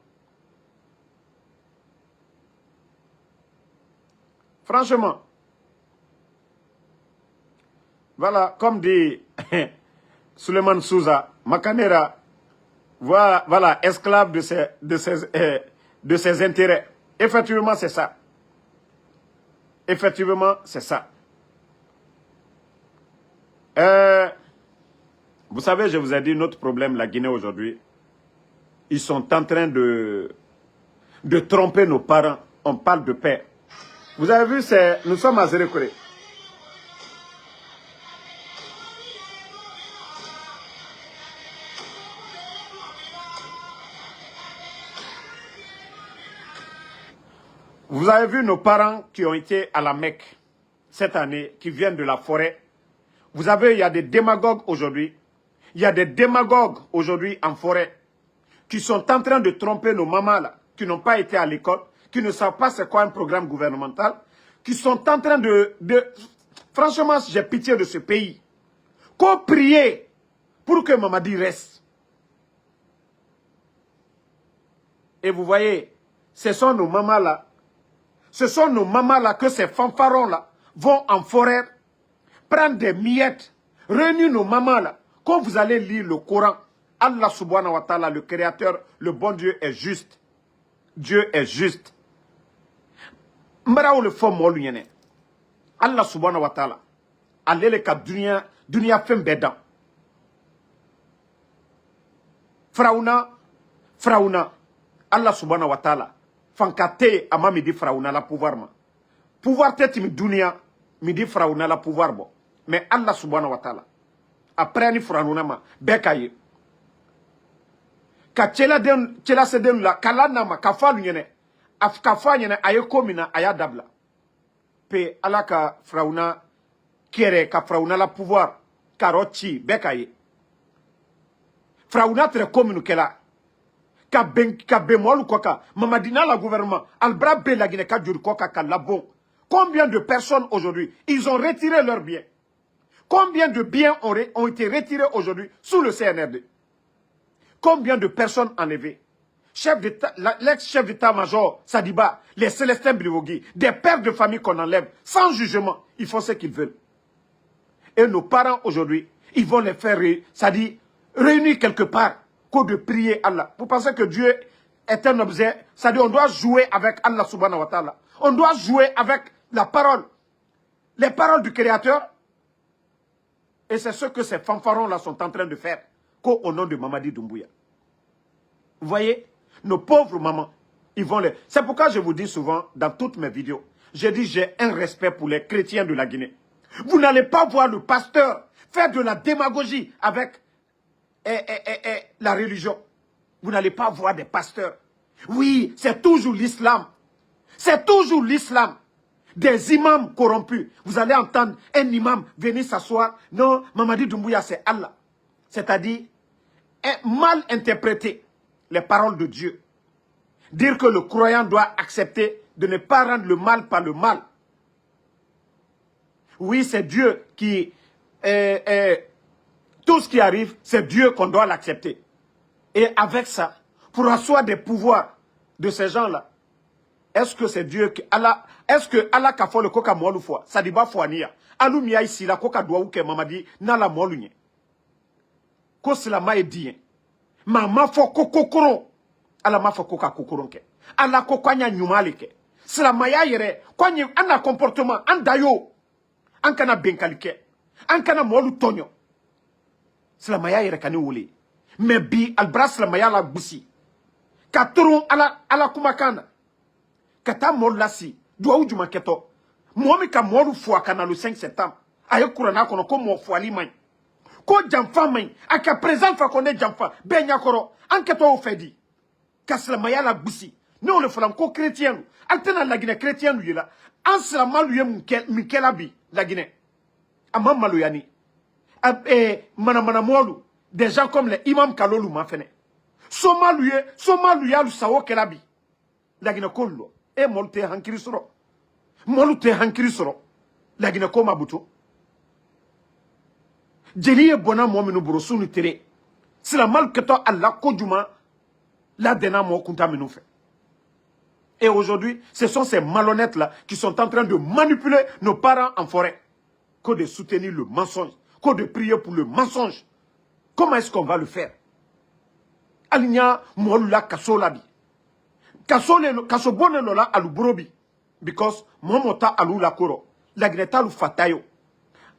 Franchement. Voilà, comme dit Suleiman Souza, Makanera, voilà, esclave de ses intérêts. Effectivement, c'est ça. Effectivement, c'est ça. Vous savez, je vous ai dit, notre problème, la Guinée aujourd'hui, ils sont en train de tromper nos parents. On parle de paix. Vous avez vu, nous sommes à Zérékoré. Vous avez vu nos parents qui ont été à la Mecque cette année, qui viennent de la forêt. Vous avez, il y a des démagogues aujourd'hui. Il y a des démagogues aujourd'hui en forêt qui sont en train de tromper nos mamans là, qui n'ont pas été à l'école, qui ne savent pas c'est quoi un programme gouvernemental, qui sont en train Franchement, j'ai pitié de ce pays. Qu'on prie pour que Mamadi reste. Et vous voyez, ce sont nos mamans là. Ce sont nos mamans là que ces fanfarons là vont en forêt prendre des miettes, réunir nos mamans là. Quand vous allez lire le Coran, Allah subhanahu wa ta'ala, le créateur, le bon Dieu est juste. Dieu est juste. Mbaraou le fond molu yene. Allah subhanahu wa ta'ala. Allez le ka dunia fem bedan. Fraouna. Allah subhanahu wa ta'ala. Fankate ama midi fraouna la pouvoir ma. Pouvoir tete mi dunia midi fraouna la pouvoir bo. Mais Allah subhanahu wa ta'ala. Après ni fraouna ma bekaye. Ka chela se den la kala nama kafalu nyene. Kafa nyene aye komina aya dabla. Pe alaka fraouna kere ka frauna la pouvoir karochi bekaye frauna tre commune kela ka ben molu koka mamadina la gouvernement albra be la Guinée ka juri koka ka labon. Combien de personnes aujourd'hui ils ont retiré leurs biens? Combien de biens ont été retirés aujourd'hui sous le CNRD? Combien de personnes enlevées? L'ex-chef d'état-major Sadiba, les Célestins Blivogui, des pères de famille qu'on enlève sans jugement, ils font ce qu'ils veulent. Et nos parents aujourd'hui, ils vont les faire, réunir quelque part, qu'au de prier Allah. Vous pensez que Dieu est un objet? C'est-à-dire on doit jouer avec Allah subhanahu wa ta'ala. On doit jouer avec la parole. Les paroles du Créateur. Et c'est ce que ces fanfarons-là sont en train de faire. Qu'au nom de Mamadi Doumbouya. Vous voyez, nos pauvres mamans, ils vont les... C'est pourquoi je vous dis souvent, dans toutes mes vidéos, je dis j'ai un respect pour les chrétiens de la Guinée. Vous n'allez pas voir le pasteur faire de la démagogie avec la religion. Vous n'allez pas voir des pasteurs. Oui, c'est toujours l'islam. C'est toujours l'islam. Des imams corrompus. Vous allez entendre un imam venir s'asseoir. Non, Mamadi Doumbouya, c'est Allah. C'est-à-dire, mal interpréter les paroles de Dieu. Dire que le croyant doit accepter de ne pas rendre le mal par le mal. Oui, c'est Dieu qui... tout ce qui arrive, c'est Dieu qu'on doit l'accepter. Et avec ça, pour asseoir des pouvoirs de ces gens-là, est-ce que c'est Dieu qui... Est-ce que Allah ka fo le koka molu fois? Ça dit pas foania. Alou miya ici la koka doa ouke mamadi na la molu nye. Ko sila ma edien. Ma fo kokokoro. Ala ma fo koka kokoron ke. Ala kokanya nyumale ke. Sila ma ya yere. Kwanye ana comportement. An dayo. An kana benkalike. An kana molu tonyo. Sila ma ya yere kani wole. Mais bi albra sila ma ya la busi. Katoron ala kumakana. Kata molu lasi. Doa ujuma keto. Mwomi ka molu fwa kana le 5 septembre. Aye kurana kono ko mwo fwa li man. Ko jamfa man. Aka présent fa kone jamfa. Benya koro. Anketo ou fedi. Kasla maya la bousi. Non le flan ko chrétien. Altena la Guinée chrétien lui là. Ansla maluye mkela bi la Guinée. Ama maluyani. Mana molu. Des gens comme les imams Kalolu mafene. Somaluye alu sawo kelabi. La Guinée kollo. E molte hankiri soro. Molute hankiri soro. La Guinée ko mabuto. Jeliye bona mominu brosu ni tere. Si la mal que toi Allah kodjuma la dena mo kunta minu fait. Et aujourd'hui, ce sont ces malhonnêtes là qui sont en train de manipuler nos parents en forêt. Que de soutenir le mensonge, que de prier pour le mensonge. Comment est-ce qu'on va le faire? Alinya molla kasolabi. Kasobone lola alubrobi. Because momota alu la koro. La greta lu fatayo.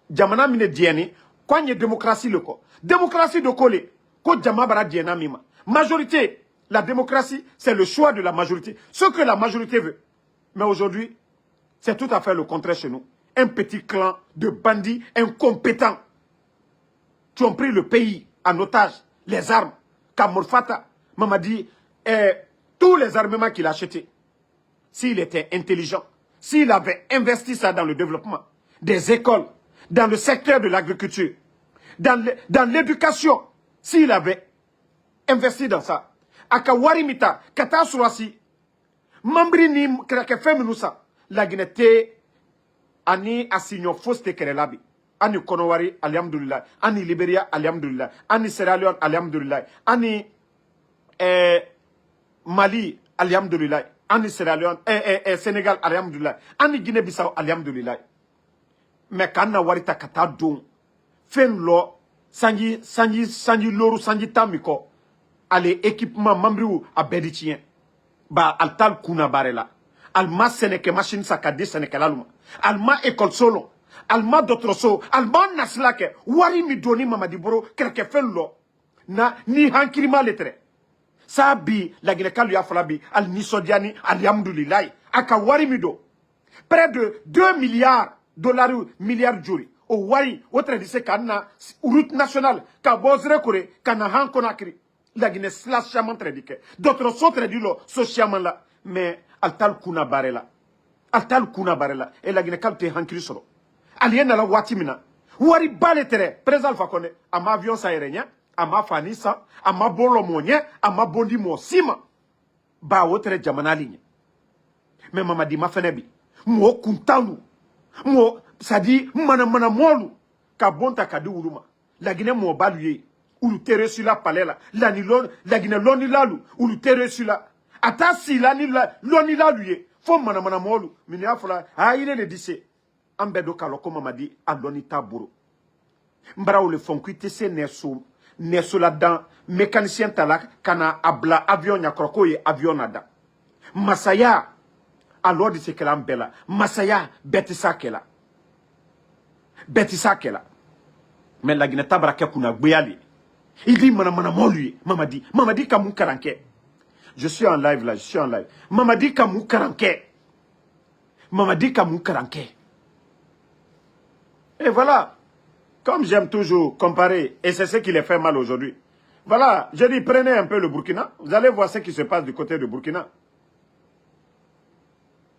Jamana mine dieni. Quand il y a démocratie le ko. Démocratie de coller. Ko jamabara diena mima. Majorité. La démocratie, c'est le choix de la majorité. Ce que la majorité veut. Mais aujourd'hui, c'est tout à fait le contraire chez nous. Un petit clan de bandits incompétents qui ont pris le pays en otage. Les armes. Kamorfata. Mamadi. Tous les armements qu'il a achetés. S'il était intelligent. S'il avait investi ça dans le développement. Des écoles. Dans le secteur de l'agriculture. Dans l'éducation. S'il avait investi dans ça. Aka warimita, kata surasi, mambri ni krake feminusa, la Guinée ani asignon foste kerelabi, ani Konowari, alhamdulillah, ani Liberia, alhamdulillah, ani Sierra Leone, alhamdulillah, ani Mali, alhamdulillah, ani Sierra Leone, Sénégal, alhamdulillah, ani Guinée-Bissau, alhamdulillah. Mais kana warita kata don, fen lo, sanji loru, sanji tamiko, ale équipement mambriou a beditien ba altal kuna barela alma seneke machine sakade seneke laluma alma école solo alma d'autres so alma naslake wari mi doni Mamadi Boro kerke fello na ni hankirima letre sabi la Guinée kalu afalabi al nisodiani alhamdulillah aka wari mi do près de 2 milliards juri o wari autre dise kana route nationale ka bozre kore kana han konakri. La Guinée slash chaman tradique. D'autres sont traduits ce chaman là. Mais altal kuna barela. Altal kuna barela. Et la Guinée kalte hankiri solo. Alien na la watimina. Wari baletere. Président Alpha Condé. A ma avion sa aérien. A ma fanisa. A ma bolo monien. A ma bondi mo sima. Ba wotere jamana ligne. Mais Mamadi ma fenebi. Mo kuntanu. Mo sadi mana molu. Ka bonta kadi uruma. La Guinée mo baluye. Ulu tere sur la palais la. La Guinée loni lalu. Ulu tere sur la. Ata si la ni loni lalu. Fo mana molu. Mini afola. Aïe le disse. Ambedo kaloko Mamadi. Andoni taburo. Mbara ou le fonkuite se neso là-dedans. Mécanicien talak. Kana abla avion yakroko ye avion nada. Masaya. Alors de ce qu'elle a bella. Masaya. Betisa kela. Betisa kela. Mais la Guinée tabrake kuna gbeyali. Il dit mana lui. Mamadi kamou karanke. Je suis en live là, je suis en live. Mamadi kamou karanke. Mamadi kamou karanke. Et voilà. Comme j'aime toujours comparer, et c'est ce qui les fait mal aujourd'hui. Voilà, je dis prenez un peu le Burkina. Vous allez voir ce qui se passe du côté de Burkina.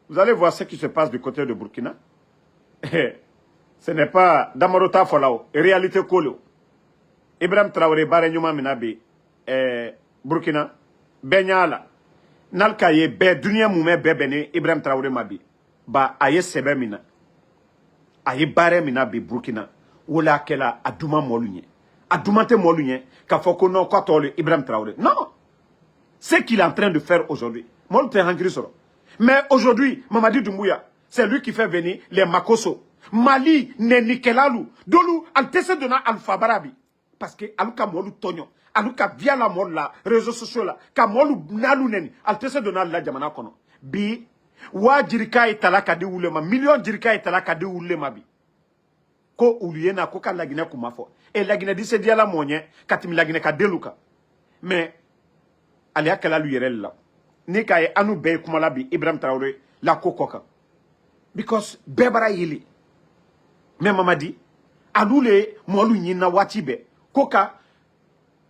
Vous allez voir ce qui se passe du côté de Burkina. Ce n'est pas Damarota Folao, réalité Kolo. Ibrahim Traoré, Barenyuma Minabi, Burkina, Benyala, Nalkaye, Be, Dunia Moume, Bebene, Ibrahim Traoré Mabi, Ba, Aye Sebe Mina, Aye Bare Minabi, Burkina, Ola Kela, Adouma Molunye, Adoumante Molunye, Kafoko non, Kotole, Ibrahim Traoré. Non! Ce qu'il est en train de faire aujourd'hui, Molte Hangrisoro. Mais aujourd'hui, Mamadi Doumbouya, c'est lui qui fait venir les Makoso. Mali, Nenikelalu, Dolu, Altesse Dona Alpha Barabi. Parce que Aluka Molu Tonyo, Aluka via la mort là, réseaux sociaux là, Kamolu Nalu Neni, Altesse Dona la Jamana Kono. Bi, Wa Jirika et Talaka de Ulema, million Jirika et Talaka de Ulema bi. Ko Uliena, Koka Lagina Kumafo. Et Lagina dit c'est dia la monnaie, Katim Lagina Kadeluka. Mais, Alia Kala Luyerel là. Nika e anu be kumalabi Ibrahim Traoré la kokoka. Because bebara yili. Mais Mamadi, anu le molu nyina watibe. Koka,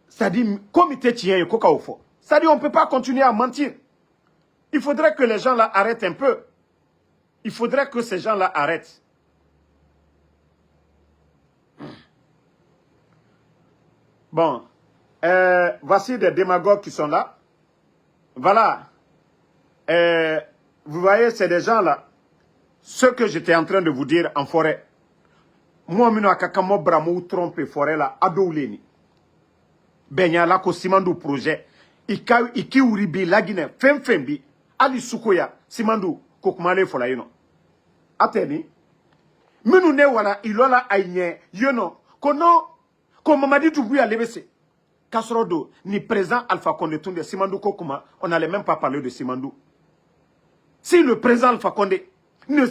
c'est-à-dire comité tien koka au fond. C'est-à-dire on ne peut pas continuer à mentir. Il faudrait que les gens là arrêtent un peu. Il faudrait que ces gens là arrêtent. Bon, voici des démagogues qui sont là. Voilà. Vous voyez, c'est des gens là. Ce que j'étais en train de vous dire en forêt. Moi, je suis bramo trompe forêt là. Adouleni. Benya la ko simandu projet. Iki uribi la Guinée. Fembi. Ali sukoya. Simandu. Kokumale fola yino. Ateni. Minu ne wala ilola aïnye. Yono. Kono. Ko Mamadi Doumbouya lebese. Kasrodo, ni président Alpha Condé Toundé, Simandou Kokuma, on n'allait même pas parler de Simandou. Si le président Alpha Condé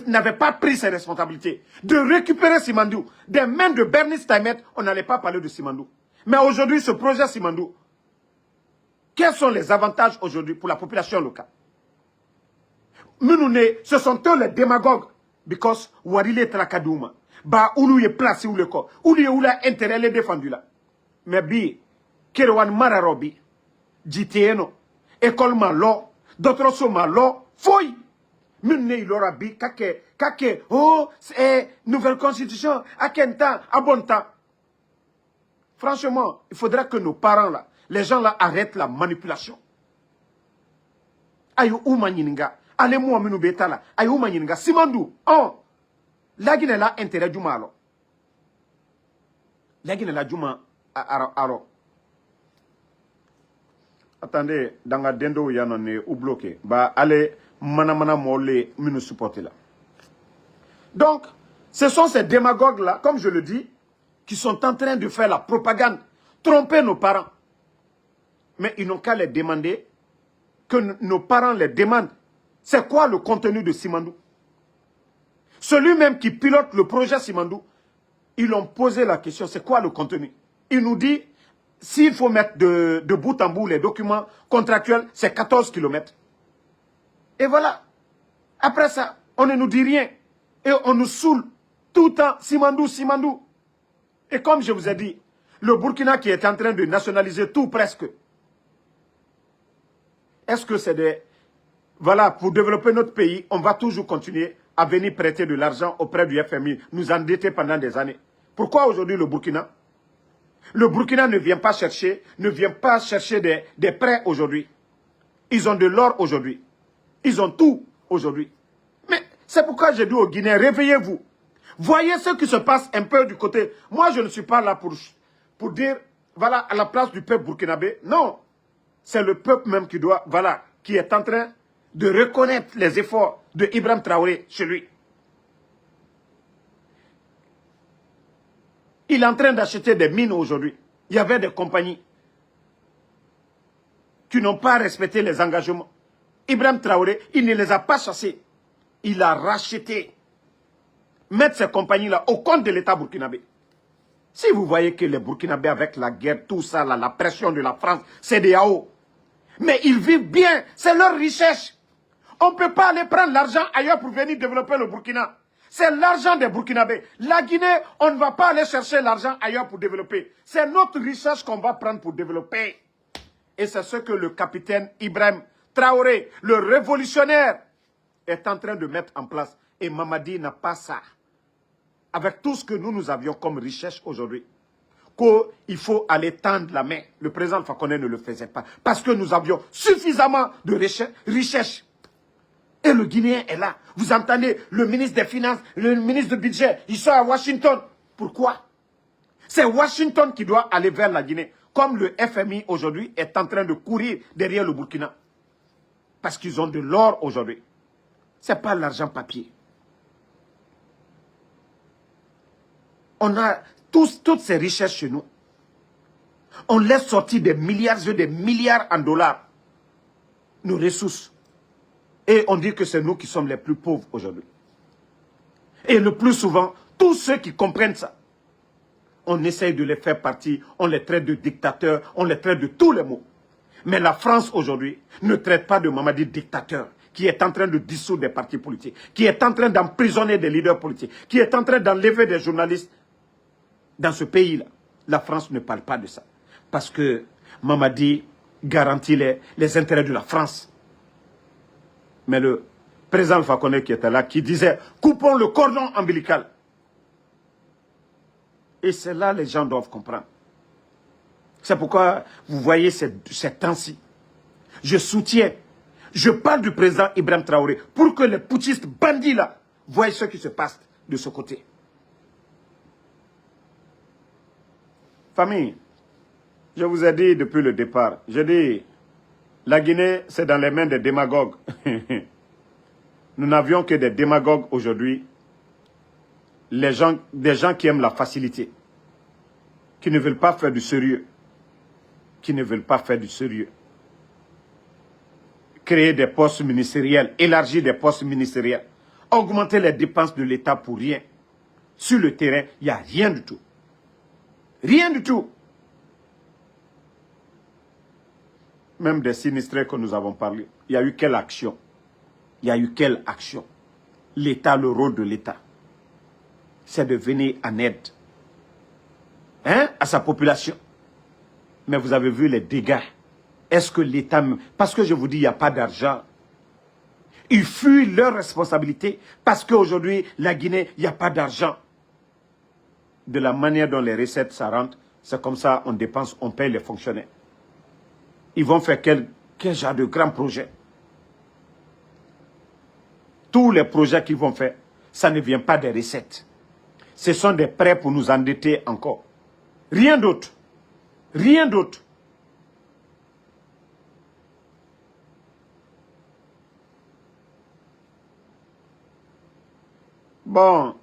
n'avait pas pris ses responsabilités de récupérer Simandou des mains de Bernice Taimet, on n'allait pas parler de Simandou. Mais aujourd'hui, ce projet Simandou, quels sont les avantages aujourd'hui pour la population locale? Mounoune, ce sont eux les démagogues. Because Warile Trakadouma, Ba Oulu est placé où le corps, Oulu est où la intérêt les défendu là. Mais bi, Kerewan Mararobi, JTNO, école malo, d'autres sont malo, fouille. Mune il aura bi, kake, oh, c'est nouvelle constitution, à quel temps, à bon temps. Franchement, il faudra que nos parents là, les gens là arrêtent la manipulation. Ayo Oumaninga, allez moi minu beta là, ayo Oumaninga, Simandou, oh, la Guinée là intérêt du malo. La Guinée là du malo, alors. Attendez, dans la dendo yanone ou bloqué. Bah, allez, manamana mole minu supporter là. Donc, ce sont ces démagogues là, comme je le dis, qui sont en train de faire la propagande, tromper nos parents. Mais ils n'ont qu'à les demander, que nos parents les demandent. C'est quoi le contenu de Simandou? Celui-même qui pilote le projet Simandou, ils l'ont posé la question, c'est quoi le contenu? Il nous dit, s'il faut mettre de bout en bout les documents contractuels, c'est 14 km. Et voilà. Après ça, on ne nous dit rien. Et on nous saoule tout le temps. Simandou. Et comme je vous ai dit, le Burkina qui est en train de nationaliser tout presque. Est-ce que c'est des... Voilà, pour développer notre pays, on va toujours continuer à venir prêter de l'argent auprès du FMI, nous endetter pendant des années. Pourquoi aujourd'hui le Burkina? Le Burkina ne vient pas chercher des prêts aujourd'hui. Ils ont de l'or aujourd'hui. Ils ont tout aujourd'hui. Mais c'est pourquoi j'ai dit aux Guinéens, réveillez-vous. Voyez ce qui se passe un peu du côté. Moi, je ne suis pas là pour dire, voilà, à la place du peuple burkinabé. Non. C'est le peuple même qui doit, voilà, qui est en train de reconnaître les efforts de Ibrahim Traoré chez lui. Il est en train d'acheter des mines aujourd'hui. Il y avait des compagnies qui n'ont pas respecté les engagements. Ibrahim Traoré, il ne les a pas chassés. Il a racheté. Mettre ces compagnies-là au compte de l'État burkinabé. Si vous voyez que les Burkinabés, avec la guerre, tout ça, là, la pression de la France, c'est des AO. Mais ils vivent bien, c'est leur richesse. On ne peut pas aller prendre l'argent ailleurs pour venir développer le Burkina. C'est l'argent des Burkinabés. La Guinée, on ne va pas aller chercher l'argent ailleurs pour développer. C'est notre richesse qu'on va prendre pour développer. Et c'est ce que le capitaine Ibrahim Traoré, le révolutionnaire, est en train de mettre en place. Et Mamadi n'a pas ça. Avec tout ce que nous avions comme richesse aujourd'hui, qu'il faut aller tendre la main. Le président Alpha Condé ne le faisait pas. Parce que nous avions suffisamment de richesse. Et le Guinéen est là. Vous entendez le ministre des Finances, le ministre du Budget, ils sont à Washington. Pourquoi? C'est Washington qui doit aller vers la Guinée. Comme le FMI aujourd'hui est en train de courir derrière le Burkina. Parce qu'ils ont de l'or aujourd'hui. Ce n'est pas l'argent papier. On a toutes ces richesses chez nous. On laisse sortir des milliards et des milliards en dollars. Nos ressources. Et on dit que c'est nous qui sommes les plus pauvres aujourd'hui. Et le plus souvent, tous ceux qui comprennent ça, on essaye de les faire partie, on les traite de dictateurs, on les traite de tous les mots. Mais la France aujourd'hui ne traite pas de Mamadi dictateur, qui est en train de dissoudre des partis politiques, qui est en train d'emprisonner des leaders politiques, qui est en train d'enlever des journalistes. Dans ce pays-là, la France ne parle pas de ça. Parce que Mamadi garantit les intérêts de la France. Mais le président Alpha Condé qui était là, qui disait « coupons le cordon ombilical ». Et c'est là que les gens doivent comprendre. C'est pourquoi vous voyez ces temps-ci. Je soutiens, je parle du président Ibrahim Traoré pour que les putschistes bandits là voient ce qui se passe de ce côté. Famille, je vous ai dit depuis le départ, j'ai dit, la Guinée, c'est dans les mains des démagogues. Nous n'avions que des démagogues aujourd'hui, des gens qui aiment la facilité, qui ne veulent pas faire du sérieux, Créer des postes ministériels, élargir des postes ministériels, augmenter les dépenses de l'État pour rien. Sur le terrain, il n'y a rien du tout. Rien du tout. Même des sinistrés que nous avons parlé, il y a eu quelle action? L'État, le rôle de l'État, c'est de venir en aide à sa population. Mais vous avez vu les dégâts. Est-ce que l'État... Parce que je vous dis, il n'y a pas d'argent. Ils fuient leurs responsabilités parce qu'aujourd'hui, la Guinée, il n'y a pas d'argent. De la manière dont les recettes ça rentre, c'est comme ça, on dépense, on paye les fonctionnaires. Ils vont faire quel genre de grands projets? Tous les projets qu'ils vont faire, ça ne vient pas des recettes. Ce sont des prêts pour nous endetter encore. Rien d'autre. Rien d'autre. Bon,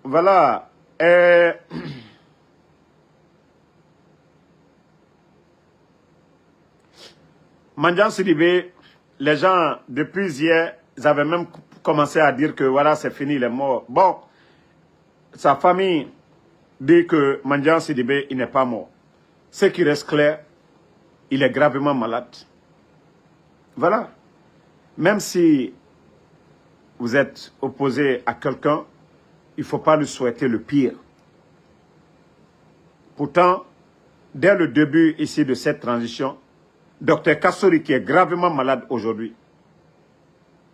voilà. Mandiang Sidibé, les gens, depuis hier, ils avaient même commencé à dire que voilà, c'est fini, il est mort. Bon, sa famille dit que Mandiang Sidibé, il n'est pas mort. Ce qui reste clair, il est gravement malade. Voilà. Même si vous êtes opposé à quelqu'un, il ne faut pas lui souhaiter le pire. Pourtant, dès le début ici de cette transition, Dr Kassori, qui est gravement malade aujourd'hui,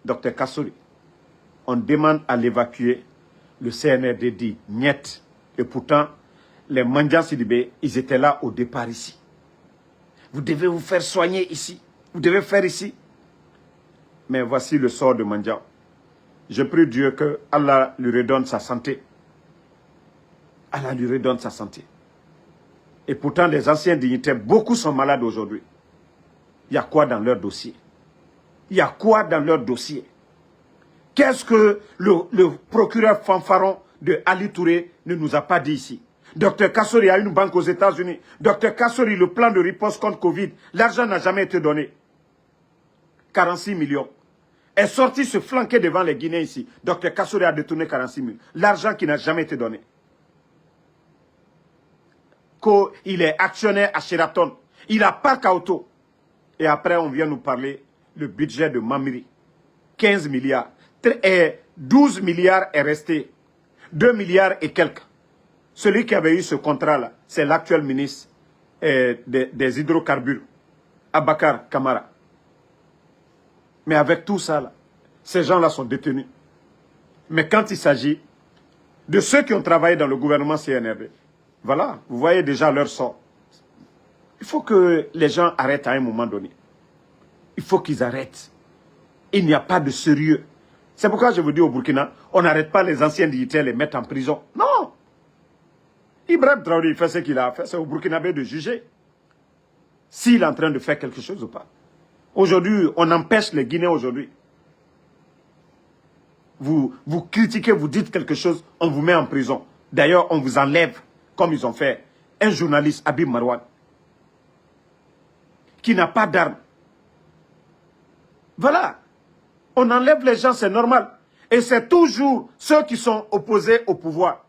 Dr Kassori, on demande à l'évacuer. Le CNRD dit niet. Et pourtant, les Mandian Sidibé, ils étaient là au départ ici. Vous devez vous faire soigner ici. Vous devez faire ici. Mais voici le sort de Mandian. Je prie Dieu que Allah lui redonne sa santé. Allah lui redonne sa santé. Et pourtant, les anciens dignitaires, beaucoup sont malades aujourd'hui. Il y a quoi dans leur dossier? Il y a quoi dans leur dossier? Qu'est-ce que le procureur fanfaron de Ali Touré ne nous a pas dit ici? Dr Kassori a une banque aux États-Unis. Dr Kassori, le plan de riposte contre Covid, l'argent n'a jamais été donné. 46 millions. Est sorti se flanquer devant les Guinéens ici. Dr Kassori a détourné 46 millions. L'argent qui n'a jamais été donné. Il est actionnaire à Sheraton. Il a parc à auto. Et après, on vient nous parler le budget de Mamiri. 15 milliards. 12 milliards est resté. 2 milliards et quelques. Celui qui avait eu ce contrat-là, c'est l'actuel ministre des hydrocarbures, Abakar Kamara. Mais avec tout ça, là, ces gens-là sont détenus. Mais quand il s'agit de ceux qui ont travaillé dans le gouvernement CNRD, voilà, vous voyez déjà leur sort. Il faut que les gens arrêtent à un moment donné. Il faut qu'ils arrêtent. Il n'y a pas de sérieux. C'est pourquoi je vous dis au Burkina, on n'arrête pas les anciens dignitaires, les mettre en prison. Non. Ibrahim Traoré, il fait ce qu'il a fait, c'est au Burkinabé de juger s'il est en train de faire quelque chose ou pas. Aujourd'hui, on empêche les Guinéens aujourd'hui. Vous critiquez, vous dites quelque chose, on vous met en prison. D'ailleurs, on vous enlève, comme ils ont fait, un journaliste, Habib Marwan, qui n'a pas d'armes. Voilà. On enlève les gens, c'est normal. Et c'est toujours ceux qui sont opposés au pouvoir.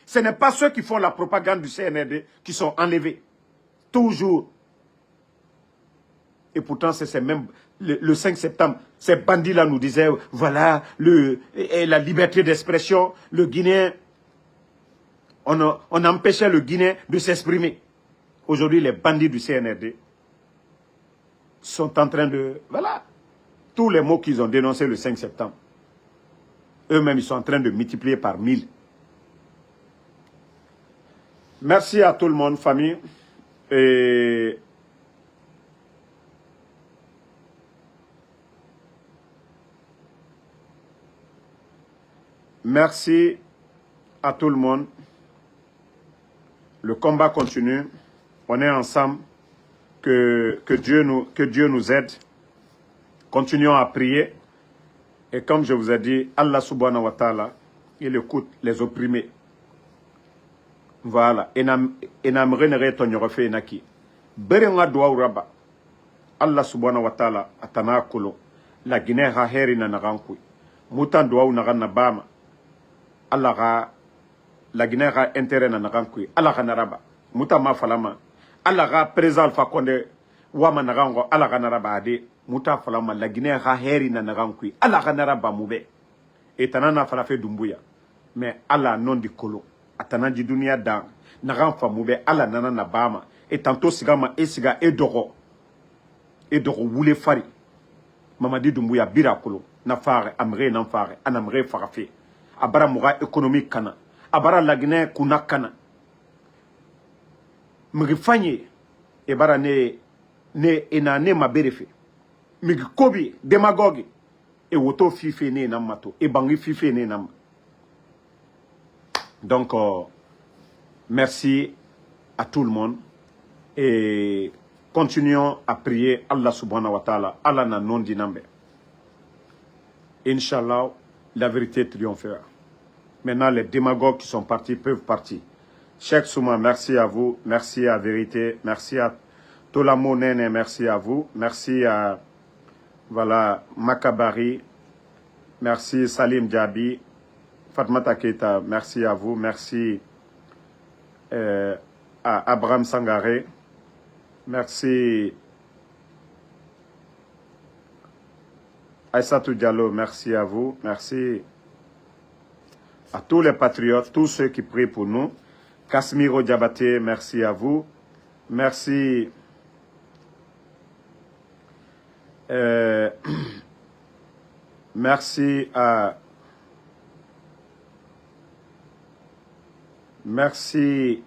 Ce n'est pas ceux qui font la propagande du CNRD qui sont enlevés. Toujours. Et pourtant, c'est ces mêmes... Le 5 septembre, ces bandits-là nous disaient, voilà, la liberté d'expression, le Guinéen... On empêchait le Guinéen de s'exprimer. Aujourd'hui, les bandits du CNRD sont en train de... Voilà. Tous les mots qu'ils ont dénoncés le 5 septembre. Eux-mêmes, ils sont en train de multiplier par 1000. Merci à tout le monde, famille. Et merci à tout le monde. Le combat continue. On est ensemble. Que Dieu nous aide. Continuons à prier. Et comme je vous ai dit, Allah subhanahu wa ta'ala, il écoute les opprimés. Voilà. Enam renere tonyoro fe naki. Berenga doa uraba. Allah subhanahu wa ta'ala atana kolo. La Guinée ha heri na nagankui. Mutan doa unagan na bama. Allah ga la Guinée ha intérêt na nagankui. Allah ga naraba. Mutan ma falama. Allah ga président Alpha Condé wama nagango. Allah ga naraba ade. Muta falama la Guinée ha heri na nagankui. Allah ga naraba mube. Et tanana falafe dumbuya. Mais Allah non di kolo. Atananji dunia dan nagan famube ala nana na bama et tantôt sigama e siga e dogo wule fari Mamadi Doumbouya birakolo na fare amre nan fare anamre farafe abara muga économique kana abara lagne kuna kana migi fanye e bara ne ena ne maberefe migi kobi demagogue e woto fife ne namato e bangi fife ne nam. Donc, merci à tout le monde et continuons à prier Allah subhanahu wa ta'ala, Allah n'a non dinambe. Inch'Allah, la vérité triomphera. Maintenant, les démagogues qui sont partis peuvent partir. Cheikh Souma, merci à vous, merci à Vérité, merci à Tolamo Nene, merci à vous, merci à voilà, Makabari, merci Salim Djabi, Fatmata Keita, merci à vous. Merci à Abraham Sangaré. Merci Aïssatou Diallo, merci à vous. Merci à tous les patriotes, tous ceux qui prient pour nous. Kasmiro Diabaté, merci à vous. Merci merci à Merci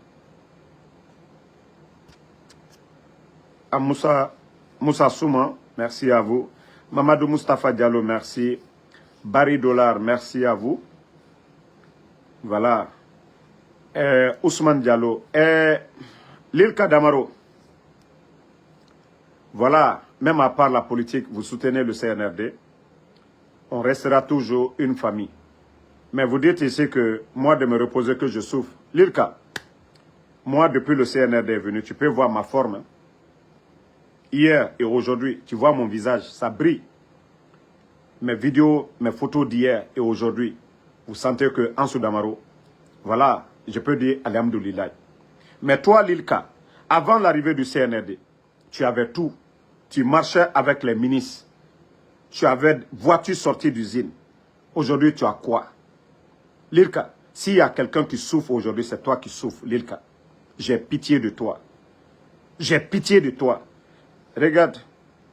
à Moussa Souma, merci à vous. Mamadou Mustafa Diallo, merci. Barry Dollar, merci à vous. Voilà. Ousmane Diallo. Lilka Damaro. Voilà. Même à part la politique, vous soutenez le CNRD. On restera toujours une famille. Mais vous dites ici que moi, de me reposer, que je souffre. Lilka, moi, depuis le CNRD est venu, tu peux voir ma forme. Hein. Hier et aujourd'hui, tu vois mon visage, ça brille. Mes vidéos, mes photos d'hier et aujourd'hui, vous sentez que Ansou Damaro, voilà, je peux dire Alhamdoulilah. Mais toi, Lilka, avant l'arrivée du CNRD, tu avais tout. Tu marchais avec les ministres. Tu avais voiture sortie d'usine. Aujourd'hui, tu as quoi? Lilka, s'il y a quelqu'un qui souffre aujourd'hui, c'est toi qui souffres, Lilka. J'ai pitié de toi. J'ai pitié de toi. Regarde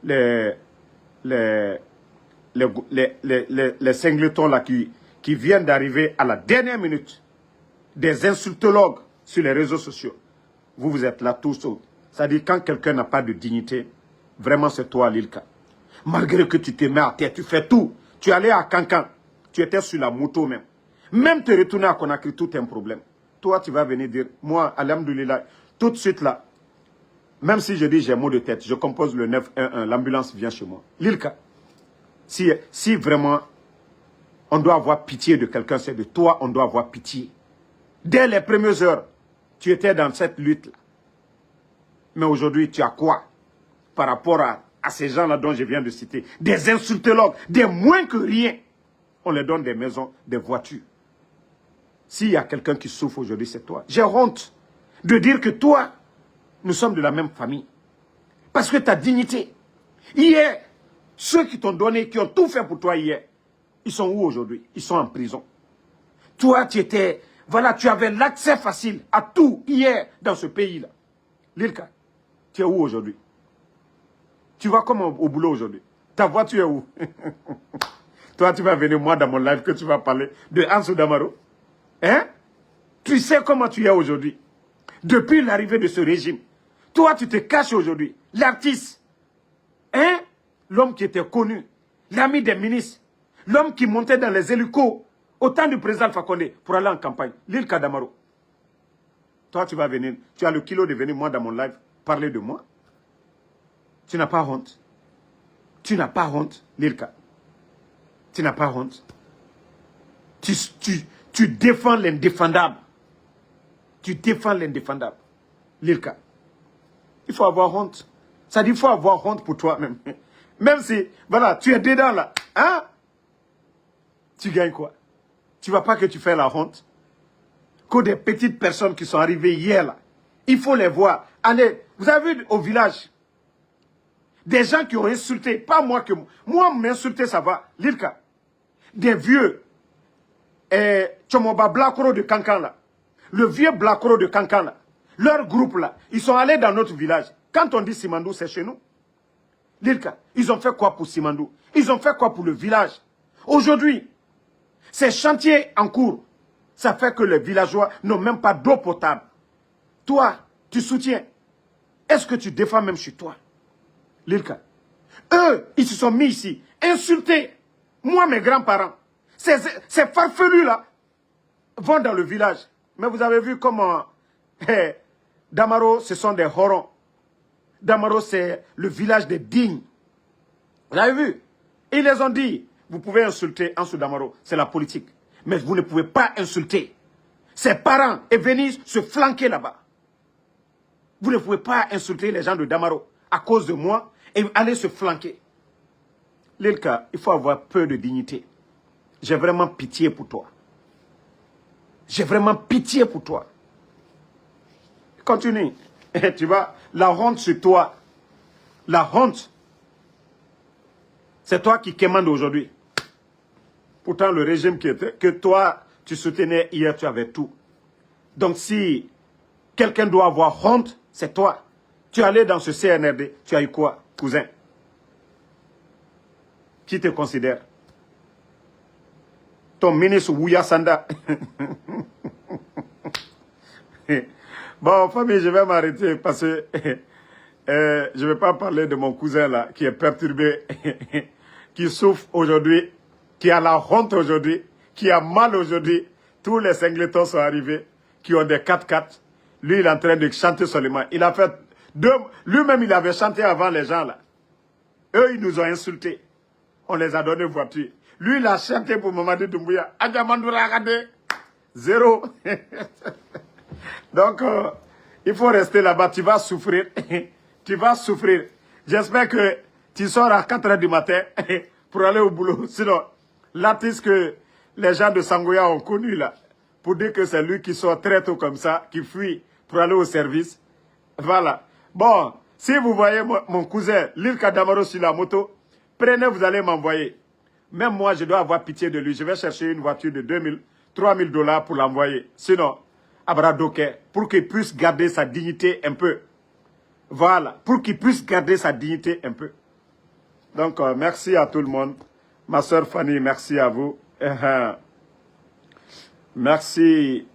les singletons là qui viennent d'arriver à la dernière minute. Des insultologues sur les réseaux sociaux. Vous êtes là tous. C'est-à-dire quand quelqu'un n'a pas de dignité, vraiment c'est toi Lilka. Malgré que tu te mets à terre, tu fais tout. Tu allais à Cancan, tu étais sur la moto même. Même te retourner à Conakry, tout est un problème. Toi tu vas venir dire, moi, alhamdoulilah, tout de suite là, même si je dis j'ai mot de tête, je compose le 911, l'ambulance vient chez moi. Lilka, si vraiment on doit avoir pitié de quelqu'un, c'est de toi, on doit avoir pitié. Dès les premières heures, tu étais dans cette lutte-là. Mais aujourd'hui, tu as quoi par rapport à ces gens-là dont je viens de citer? Des insultologues, des moins que rien. On leur donne des maisons, des voitures. S'il y a quelqu'un qui souffre aujourd'hui, c'est toi. J'ai honte de dire que toi, nous sommes de la même famille. Parce que ta dignité. Hier, ceux qui t'ont donné, qui ont tout fait pour toi hier, ils sont où aujourd'hui? Ils sont en prison. Toi, tu étais... Voilà, tu avais l'accès facile à tout hier dans ce pays-là. Lilka, tu es où aujourd'hui? Tu vas comme au boulot aujourd'hui. Ta voiture est où? Toi, tu vas venir, moi, dans mon live, que tu vas parler de Ansou Damaro. Hein? Tu sais comment tu es aujourd'hui. Depuis l'arrivée de ce régime. Toi, tu te caches aujourd'hui. L'artiste. Hein? L'homme qui était connu. L'ami des ministres. L'homme qui montait dans les hélicos au temps du président Alpha Condé pour aller en campagne. Lilka Damaro. Toi, tu vas venir. Tu as le kilo de venir, moi, dans mon live, parler de moi. Tu n'as pas honte. Tu n'as pas honte, Lilka. Tu n'as pas honte. Tu défends l'indéfendable. Tu défends l'indéfendable. Lilka. Il faut avoir honte. Ça dit, il faut avoir honte pour toi-même. Même si, voilà, tu es dedans là. Hein? Tu gagnes quoi? Tu ne vois pas que tu fais la honte? Que des petites personnes qui sont arrivées hier là. Il faut les voir. Allez, vous avez vu au village, des gens qui ont insulté, pas moi que moi. Moi, m'insulter, ça va. Lilka. Des vieux. Tchomoba Blakoro de Cancan là. Le vieux Blakoro de Cancan là. Leur groupe là. Ils sont allés dans notre village. Quand on dit Simandou, c'est chez nous. Lilka. Ils ont fait quoi pour Simandou? Ils ont fait quoi pour le village? Aujourd'hui, ces chantiers en cours, ça fait que les villageois n'ont même pas d'eau potable. Toi, tu soutiens. Est-ce que tu défends même chez toi? Lilka. Eux, ils se sont mis ici, insultés. Moi, mes grands-parents, ces farfelus-là vont dans le village. Mais vous avez vu comment Damaro, ce sont des horons. Damaro, c'est le village des dignes. Vous avez vu? Ils les ont dit, vous pouvez insulter Ansou Damaro, c'est la politique. Mais vous ne pouvez pas insulter ses parents et venir se flanquer là-bas. Vous ne pouvez pas insulter les gens de Damaro à cause de moi et aller se flanquer. Lilka, il faut avoir peu de dignité. J'ai vraiment pitié pour toi. J'ai vraiment pitié pour toi. Continue. Et tu vois, la honte sur toi. La honte. C'est toi qui commande aujourd'hui. Pourtant, le régime que toi, tu soutenais hier, tu avais tout. Donc, si quelqu'un doit avoir honte, c'est toi. Tu es allé dans ce CNRD, tu as eu quoi, cousin? Qui te considère? Ton ministre Ouya Sanda. Bon, famille, je vais m'arrêter parce que je ne vais pas parler de mon cousin là, qui est perturbé, qui souffre aujourd'hui, qui a la honte aujourd'hui, qui a mal aujourd'hui. Tous les singletons sont arrivés, qui ont des 4x4. Lui, il est en train de chanter seulement. Il a fait deux... Lui-même, il avait chanté avant les gens là. Eux, ils nous ont insultés. On les a donné voiture. Lui, il a chanté pour Mamadi Doumbouya. Adjamandoura Agade. Zéro. Donc, il faut rester là-bas. Tu vas souffrir. Tu vas souffrir. J'espère que tu sors à 4 h du matin pour aller au boulot. Sinon, l'artiste que les gens de Sangoya ont connu là, pour dire que c'est lui qui sort très tôt comme ça, qui fuit pour aller au service. Voilà. Bon, si vous voyez mon cousin, Lil Kadamaro sur la moto, prenez, vous allez m'envoyer. Même moi, je dois avoir pitié de lui. Je vais chercher une voiture de 2000, 3000 $ pour l'envoyer. Sinon, Abradoke, pour qu'il puisse garder sa dignité un peu. Voilà, pour qu'il puisse garder sa dignité un peu. Donc, merci à tout le monde. Ma soeur Fanny, merci à vous. Merci,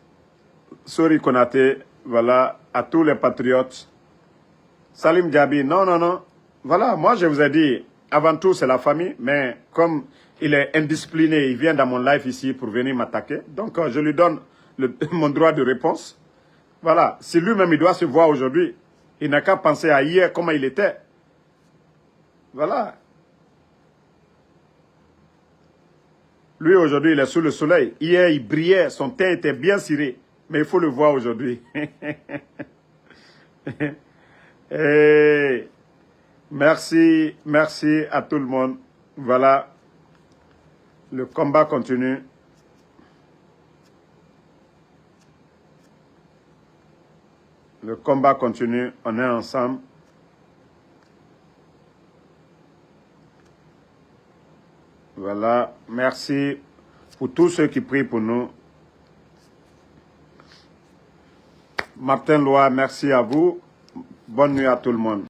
Sori Konate, voilà, à tous les patriotes. Salim Diaby, non, non, non. Voilà, moi je vous ai dit, avant tout c'est la famille, mais comme il est indiscipliné, il vient dans mon live ici pour venir m'attaquer. Donc je lui donne mon droit de réponse. Voilà, si lui-même il doit se voir aujourd'hui, il n'a qu'à penser à hier, comment il était. Voilà. Lui, aujourd'hui, il est sous le soleil. Hier, il brillait, son teint était bien ciré. Mais il faut le voir aujourd'hui. Merci, merci à tout le monde. Voilà. Le combat continue. Le combat continue. On est ensemble. Voilà, merci pour tous ceux qui prient pour nous. Martin Loa, merci à vous. Bonne nuit à tout le monde.